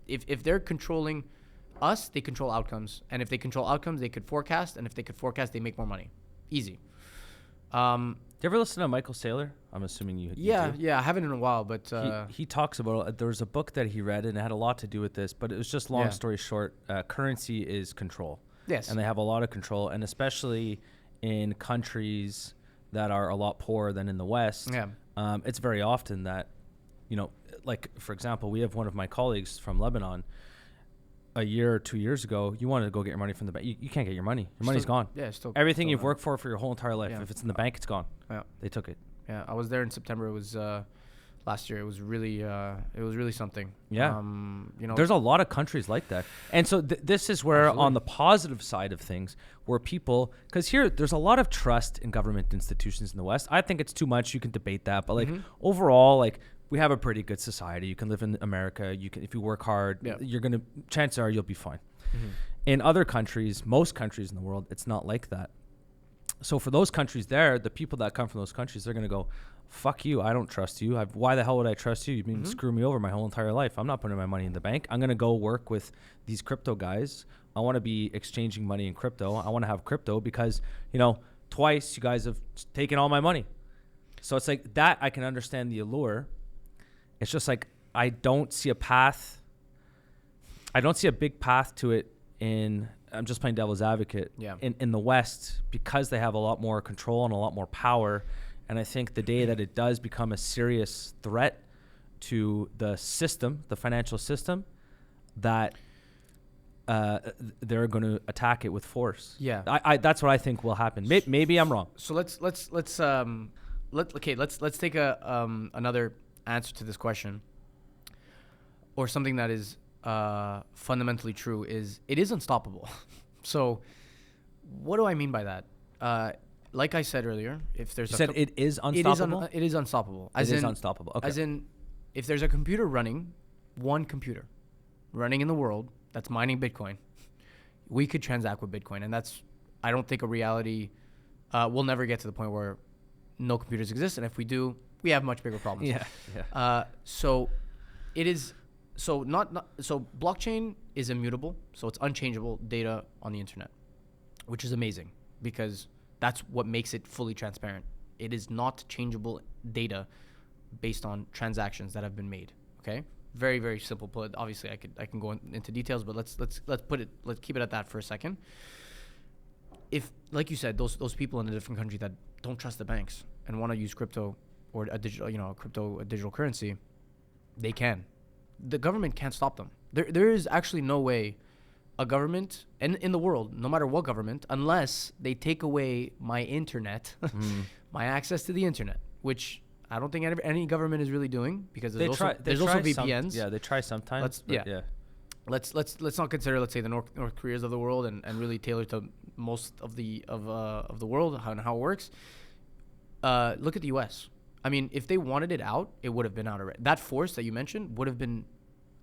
If they're controlling us, they control outcomes. And if they control outcomes, they could forecast. And if they could forecast, they make more money. Easy. Do you ever listen to Michael Saylor? I'm assuming you do. Yeah, I haven't in a while, but he talks about there was a book that he read and it had a lot to do with this, but it was just long story short. Currency is control. Yes, and they have a lot of control, and especially in countries that are a lot poorer than in the West. Yeah, it's very often that, like for example, we have one of my colleagues from Lebanon. A year or 2 years ago, you wanted to go get your money from the bank. You can't get your money. Your money's gone. Yeah, everything you've worked for your whole entire life. Yeah. If it's in the bank, it's gone. Yeah, they took it. Yeah, I was there in September. It was last year. It was really something. Yeah, there's a lot of countries like that, and so this is where Absolutely. on the positive side of things, where people, because here there's a lot of trust in government institutions in the West. I think it's too much. You can debate that, but like overall, like. We have a pretty good society. You can live in America. You can, if you work hard, chances are you'll be fine. Mm-hmm. In other countries, most countries in the world, it's not like that. So for those countries there, the people that come from those countries, they're going to go, fuck you. I don't trust you. Why the hell would I trust you? You've been screwing me over my whole entire life. I'm not putting my money in the bank. I'm going to go work with these crypto guys. I want to be exchanging money in crypto. I want to have crypto because, twice you guys have taken all my money. So it's like that. I can understand the allure. It's just like I don't see a path. I don't see a big path to it I'm just playing devil's advocate. Yeah. In the West, because they have a lot more control and a lot more power. And I think the day that it does become a serious threat to the system, the financial system, that they're going to attack it with force. Yeah. I that's what I think will happen. Maybe I'm wrong. So let's take another answer to this question, or something that is fundamentally true, is it is unstoppable. So what do I mean by that? like I said earlier, if there's You said it is unstoppable? it is unstoppable. It is unstoppable. Okay. As in, if there's a computer running, one computer running in the world that's mining Bitcoin, we could transact with Bitcoin. And that's, I don't think, a reality. We'll never get to the point where no computers exist. And if we do, we have much bigger problems. Yeah. So it is, so blockchain is immutable. So it's unchangeable data on the internet, which is amazing because that's what makes it fully transparent. It is not changeable data based on transactions that have been made. Okay, very, very simple. But obviously, I can go into details, but let's keep it at that for a second. If, like you said, those people in a different country that don't trust the banks and want to use crypto or a digital currency, they can. The government can't stop them. There is actually no way a government, and in the world, no matter what government, unless they take away my internet, my access to the internet, which I don't think any government is really doing, because there's also VPNs. They try sometimes. Let's not consider, let's say, the North Koreas of the world and really tailor to most of the world and how it works. Look at the U.S. I mean, if they wanted it out, it would have been out already. That force that you mentioned would have been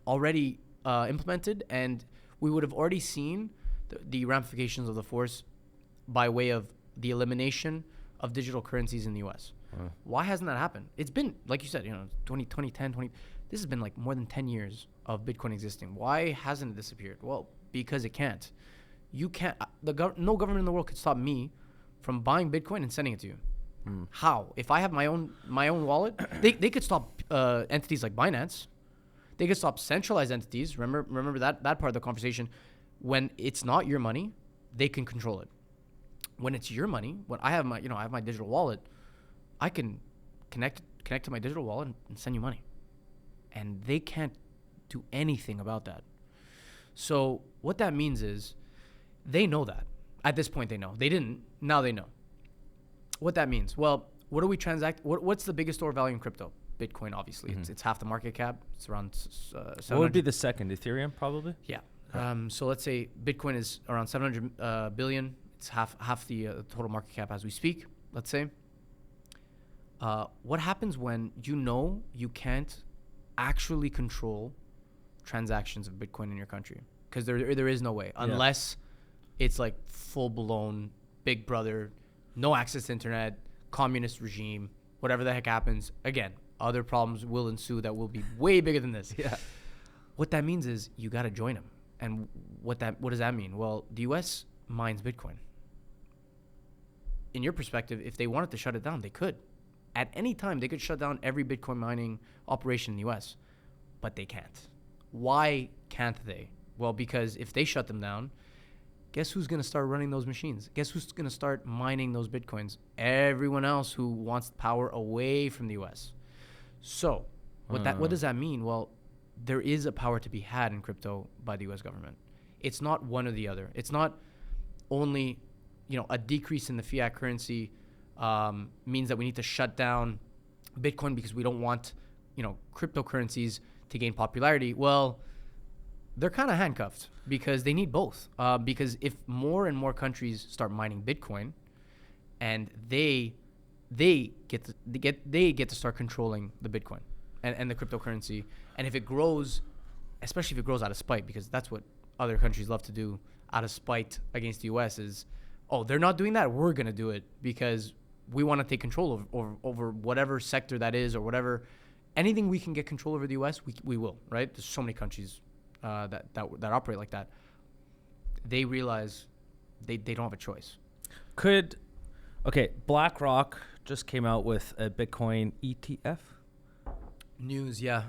already implemented, and we would have already seen the ramifications of the force by way of the elimination of digital currencies in the U.S. Why hasn't that happened? It's been, like you said, 2010, this has been like more than 10 years of Bitcoin existing. Why hasn't it disappeared? Well, because it can't. You can't, no government in the world could stop me from buying Bitcoin and sending it to you. How? If I have my own wallet, they could stop entities like Binance. They could stop centralized entities. Remember that part of the conversation. When it's not your money, they can control it. When it's your money, when I have my digital wallet, I can connect to my digital wallet and send you money, and they can't do anything about that. So what that means is, they know that. At this point, they know. They didn't. Now they know. What that means? Well, what do we transact? What's the biggest store of value in crypto? Bitcoin, obviously. It's half the market cap. It's around 700. What would be the second? Ethereum, probably? Yeah. So let's say Bitcoin is around 700 billion. It's half the total market cap as we speak, let's say. What happens when you can't actually control transactions of Bitcoin in your country? Because there is no way, unless it's like full-blown Big Brother, no access to internet, communist regime, whatever the heck happens. Again, other problems will ensue that will be way bigger than this. Yeah. What that means is you got to join them. And what does that mean? Well, the U.S. mines Bitcoin. In your perspective, if they wanted to shut it down, they could. At any time, they could shut down every Bitcoin mining operation in the U.S., but they can't. Why can't they? Well, because if they shut them down, guess who's going to start running those machines? Guess who's going to start mining those Bitcoins? Everyone else who wants power away from the U.S. So what does that mean? Well, there is a power to be had in crypto by the U.S. government. It's not one or the other. It's not only, a decrease in the fiat currency means that we need to shut down Bitcoin because we don't want, cryptocurrencies to gain popularity. Well, they're kind of handcuffed because they need both. Because if more and more countries start mining Bitcoin, and they get to start controlling the Bitcoin and the cryptocurrency, and if it grows, especially if it grows out of spite, because that's what other countries love to do out of spite against the U.S. is, they're not doing that, we're gonna do it because we want to take control over whatever sector that is, or whatever, anything we can get control over the U.S. we will, right? There's so many countries that operate like that. They realize they don't have a choice. BlackRock just came out with a Bitcoin ETF. News. I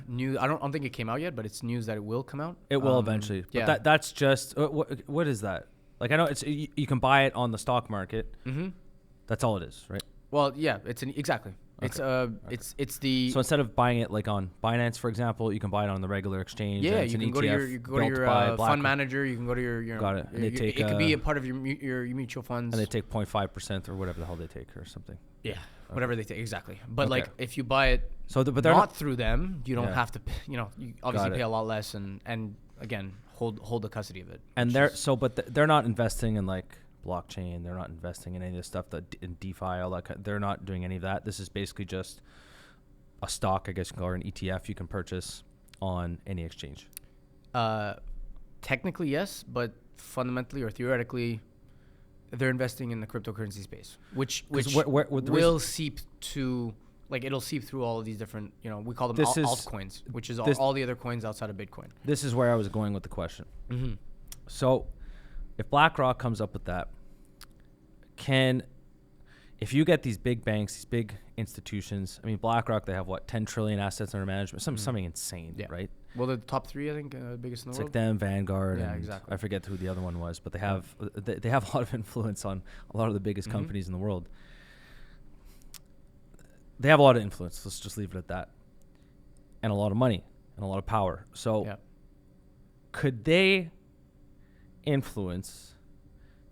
don't think it came out yet, but it's news that it will come out. It will eventually. Yeah. But that's just what is that? Like, I know it's you can buy it on the stock market. Mm-hmm. That's all it is, right? Well, yeah, exactly. Okay. It's the. So instead of buying it like on Binance, for example, you can buy it on the regular exchange. Yeah, you can go to your fund manager. You can go to your got it. And they take, it could be a part of your mutual funds. And they take 0.5% or whatever the hell they take or something. Yeah, whatever they take, exactly. But like if you buy it, but they're not through them, you don't have to. You obviously pay a lot less and again hold the custody of it. And they're not investing in like blockchain. They're not investing in any of this stuff that in DeFi, all that. They're not doing any of that. This is basically just a stock, I guess, or an ETF you can purchase on any exchange. Technically, yes, but fundamentally or theoretically, they're investing in the cryptocurrency space, which will seep to, like, it'll seep through all of these different, we call them altcoins, which is all the other coins outside of Bitcoin. This is where I was going with the question. Mm-hmm. So if BlackRock comes up with that, if you get these big banks, these big institutions, I mean, BlackRock, they have 10 trillion assets under management, something insane, right? Well, the top three, I think, biggest in the world. It's like them, Vanguard, yeah, and exactly. I forget who the other one was, but they have they have a lot of influence on a lot of the biggest companies in the world. They have a lot of influence. Let's just leave it at that, and a lot of money and a lot of power. So, could they influence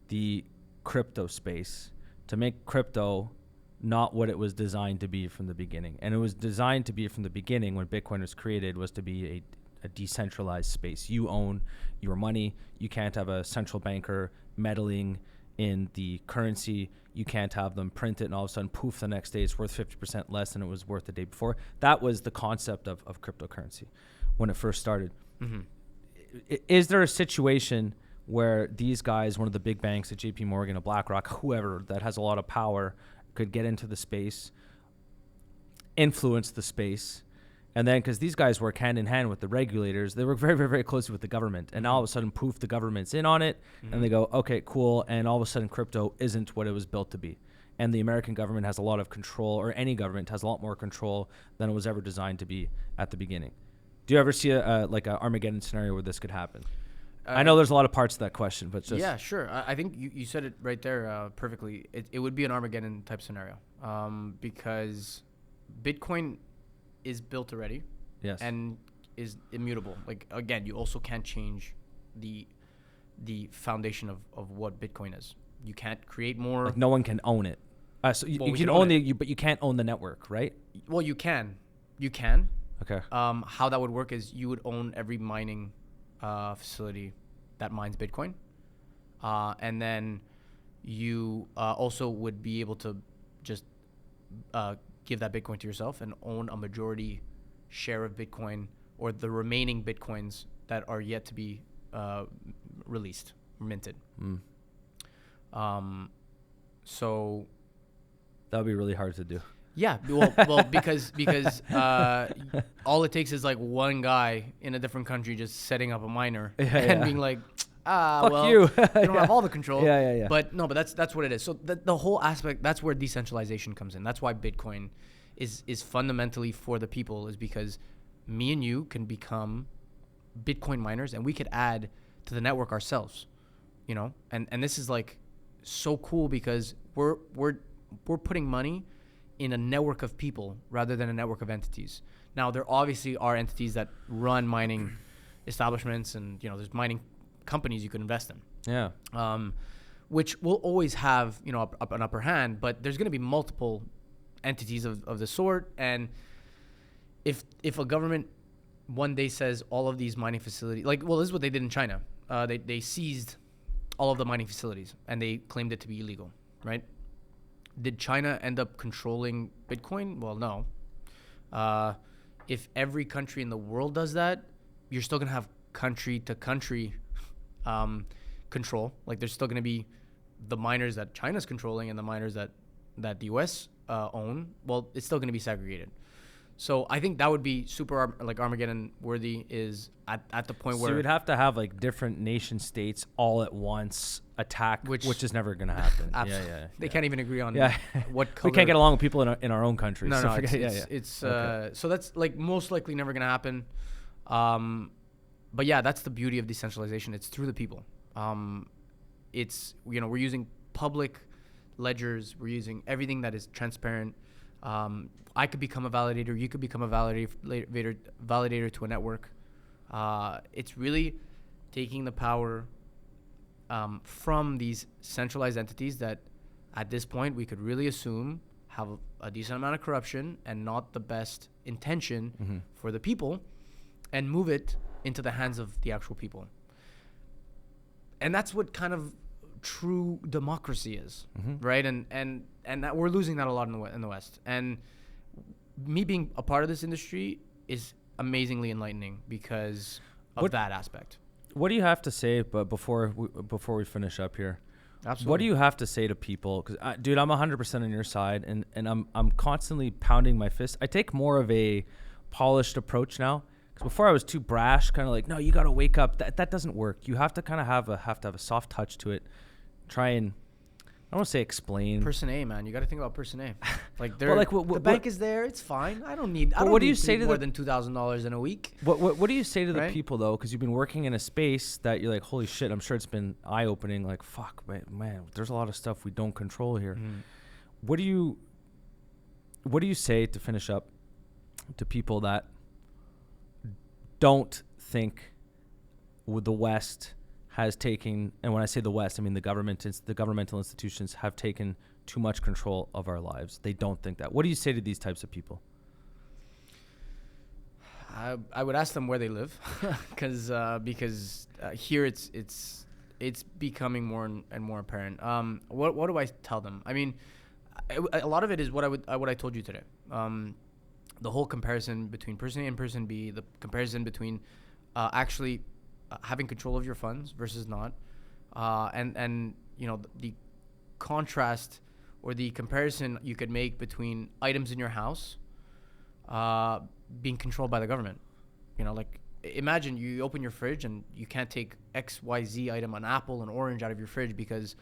the crypto space to make crypto not what it was designed to be from the beginning? And it was designed to be from the beginning, when Bitcoin was created, was to be a decentralized space. You own your money. You can't have a central banker meddling in the currency. You can't have them print it and all of a sudden, poof, the next day it's worth 50% less than it was worth the day before. That was the concept of cryptocurrency when it first started. Mm-hmm. Is there a situation where these guys, one of the big banks, a JP Morgan, a BlackRock, whoever that has a lot of power, could get into the space, influence the space, and then, because these guys work hand in hand with the regulators, they work very, very, very closely with the government, and all of a sudden, poof, the government's in on it, and they go, okay, cool, and all of a sudden, crypto isn't what it was built to be, and the American government has a lot of control, or any government has a lot more control than it was ever designed to be at the beginning. Do you ever see a Armageddon scenario where this could happen? I know there's a lot of parts to that question, but just... Yeah, sure. I think you said it right there perfectly. It would be an Armageddon type scenario because Bitcoin is built already, yes, and is immutable. Like, again, you also can't change the foundation of what Bitcoin is. You can't create more. Like, no one can own it. So you can own it, but you can't own the network, right? Well, you can. You can. Okay. How that would work is you would own every mining facility that mines Bitcoin, and then you also would be able to just give that Bitcoin to yourself and own a majority share of Bitcoin, or the remaining Bitcoins that are yet to be released, minted. So that would be really hard to do. Yeah, well, because all it takes is like one guy in a different country just setting up a miner and being like, fuck well, you. you don't have all the control. Yeah. But no, that's what it is. So the whole aspect, that's where decentralization comes in. That's why Bitcoin is fundamentally for the people, is because me and you can become Bitcoin miners and we could add to the network ourselves, and this is like so cool because we're putting money in a network of people rather than a network of entities. Now, there obviously are entities that run mining establishments, and there's mining companies you can invest in. Yeah. Which will always have an upper hand, but there's going to be multiple entities of the sort. And if a government one day says all of these mining facilities, this is what they did in China. They seized all of the mining facilities and they claimed it to be illegal, right? Did China end up controlling Bitcoin? Well, no. If every country in the world does that, you're still going to have country-to-country control. Like, there's still going to be the miners that China's controlling and the miners that the U.S. Own. Well, it's still going to be segregated. So I think that would be super Armageddon worthy, is at the point where... So you would have to have different nation states all at once attack, which is never going to happen. Absolutely. Yeah. They can't even agree on what color. We can't get along with people in our own country. No, so it's okay. So that's most likely never going to happen. But yeah, that's the beauty of decentralization. It's through the people. It's, we're using public ledgers. We're using everything that is transparent. I could become a validator. You could become a validator to a network. It's really taking the power from these centralized entities that, at this point, we could really assume have a decent amount of corruption and not the best intention for the people, and move it into the hands of the actual people. And that's what kind of true democracy is, Mm-hmm. right? And that we're losing that a lot in the West. And me being a part of this industry is amazingly enlightening because of that aspect. What do you have to say? But before we finish up here, Absolutely. what do you have to say to people? Because, dude, I'm 100% on your side, and I'm constantly pounding my fist. I take more of a polished approach now. Because before I was too brash, kind of like, no, you got to wake up. That doesn't work. You have to kind of have a soft touch to it. Try and, I don't want to say explain. Person A, man, you got to think about person A. Like, they're, Well, like, the bank is there. It's fine. I don't need. What do you say to more the- than $2,000 in a week? What do you say to the Right? people though? Because you've been working in a space that you're like, holy shit. I'm sure it's been eye opening. Like, fuck, man. There's a lot of stuff we don't control here. Mm. What do you say to finish up to people that don't think the West has taken, and when I say the West, I mean the governmental institutions have taken too much control of our lives? They don't think that. What do you say to these types of people? I would ask them where they live, because here it's becoming more and more apparent. What do I tell them? I mean, a lot of it is what I told you today. The whole comparison between person A and person B, the comparison between actually having control of your funds versus not, and you know, the contrast or the comparison you could make between items in your house being controlled by the government. You know, like, imagine you open your fridge and you can't take XYZ item, an apple, an orange out of your fridge because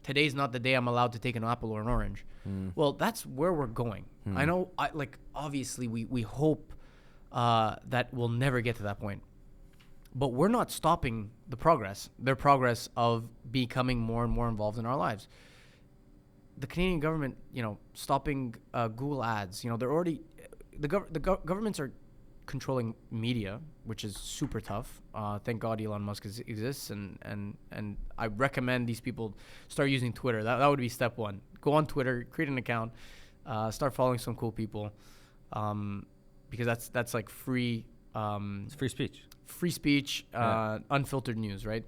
today's not the day I'm allowed to take an apple or an orange. Well, that's where we're going. I know, obviously we hope that we'll never get to that point. But we're not stopping their progress of becoming more and more involved in our lives. The Canadian government, you know, stopping Google ads, you know, they're already, the governments are controlling media, which is super tough. Thank God Elon Musk exists, and I recommend these people start using Twitter. That would be step one. Go on Twitter, create an account, start following some cool people, because that's like free. It's free speech. Free speech, unfiltered news, right?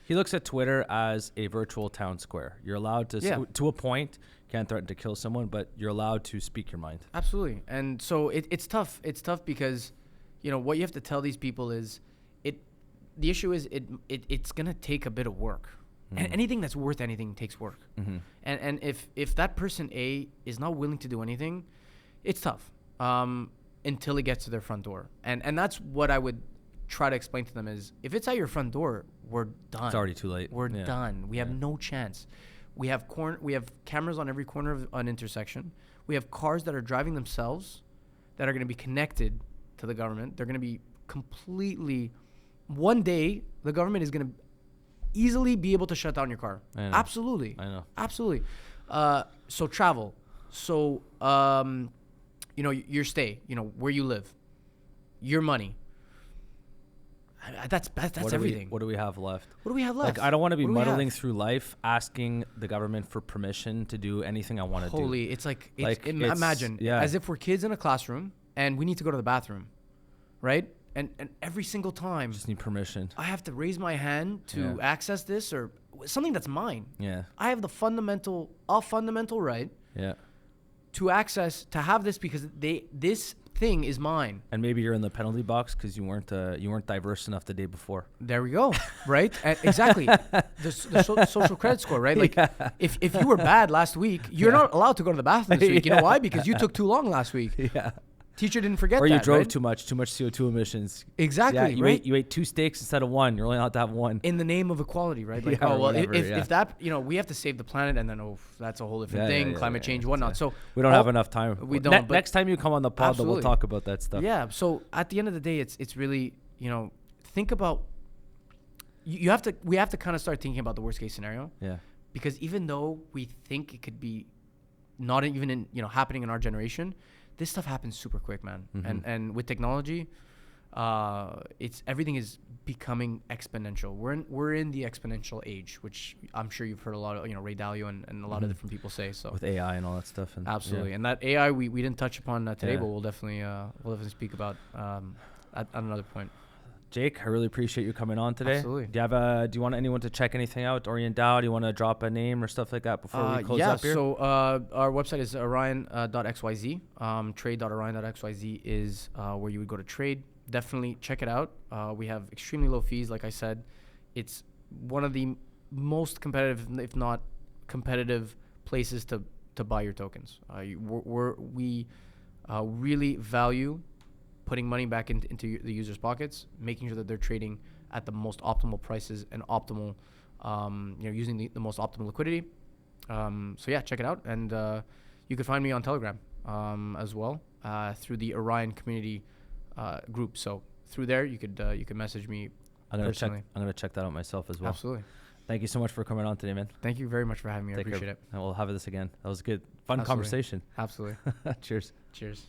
He looks at Twitter as a virtual town square. You're allowed to, to a point, can't threaten to kill someone, but you're allowed to speak your mind. Absolutely. And so it's tough. It's tough because, you know, what you have to tell these people is the issue is it's going to take a bit of work. And anything that's worth anything takes work. And if that person A is not willing to do anything, it's tough until it gets to their front door. And that's what I would try to explain to them is, if it's at your front door, we're done. It's already too late. We're done. We have no chance. We have cameras on every corner of an intersection. We have cars that are driving themselves that are going to be connected to the government. They're going to be completely, one day the government is going to easily be able to shut down your car. Absolutely. I know. Absolutely. So travel. So, you know, your stay, you know, where you live, your money. That's everything. What do we have left? What do we have left? Like, I don't want to be muddling through life asking the government for permission to do anything I want to do. Holy, it's like imagine as if we're kids in a classroom and we need to go to the bathroom, right? And every single time, Just need permission. I have to raise my hand to access this or something that's mine. Yeah. I have the fundamental right Yeah. to have this because this thing is mine. And maybe you're in the penalty box because you weren't diverse enough the day before. There we go. Right? Exactly. The social credit score, right? Like, if you were bad last week, you're not allowed to go to the bathroom this week. You know why? Because you took too long last week. Yeah. Teacher didn't forget that. Or you drove right? too much CO2 emissions. Exactly. Yeah, you ate 2 steaks instead of 1. You're only allowed to have 1. In the name of equality, right? Like, if that, you know, we have to save the planet, and then that's a whole different thing. Climate change, whatnot. So we don't have enough time. We don't. Next time you come on the pod, we'll talk about that stuff. Yeah. So at the end of the day, it's really, you know, think about. We have to kind of start thinking about the worst case scenario. Yeah. Because even though we think it could be not even in, you know, happening in our generation, this stuff happens super quick, man. And with technology, everything is becoming exponential. We're in the exponential age, which I'm sure you've heard a lot of, you know, Ray Dalio and a lot of different people say. So with AI and all that stuff. And absolutely. And that AI we didn't touch upon today, but we'll definitely speak about at another point. Jake, I really appreciate you coming on today. Absolutely. Do you want anyone to check anything out? Orion DOW, do you want to drop a name or stuff like that before we close up here? So our website is orion.xyz. Trade.orion.xyz is where you would go to trade. Definitely check it out. We have extremely low fees. Like I said, it's one of the most competitive, if not competitive, places to buy your tokens. We really value putting money back into the users' pockets, making sure that they're trading at the most optimal prices and optimal, using the most optimal liquidity. So yeah, check it out. And you can find me on Telegram as well through the Orion community group. So through there, you could message me. I'm gonna check that out myself as well. Absolutely. Thank you so much for coming on today, man. Thank you very much for having me. I appreciate it. And we'll have this again. That was good. Fun Absolutely. conversation. Absolutely. Cheers. Cheers.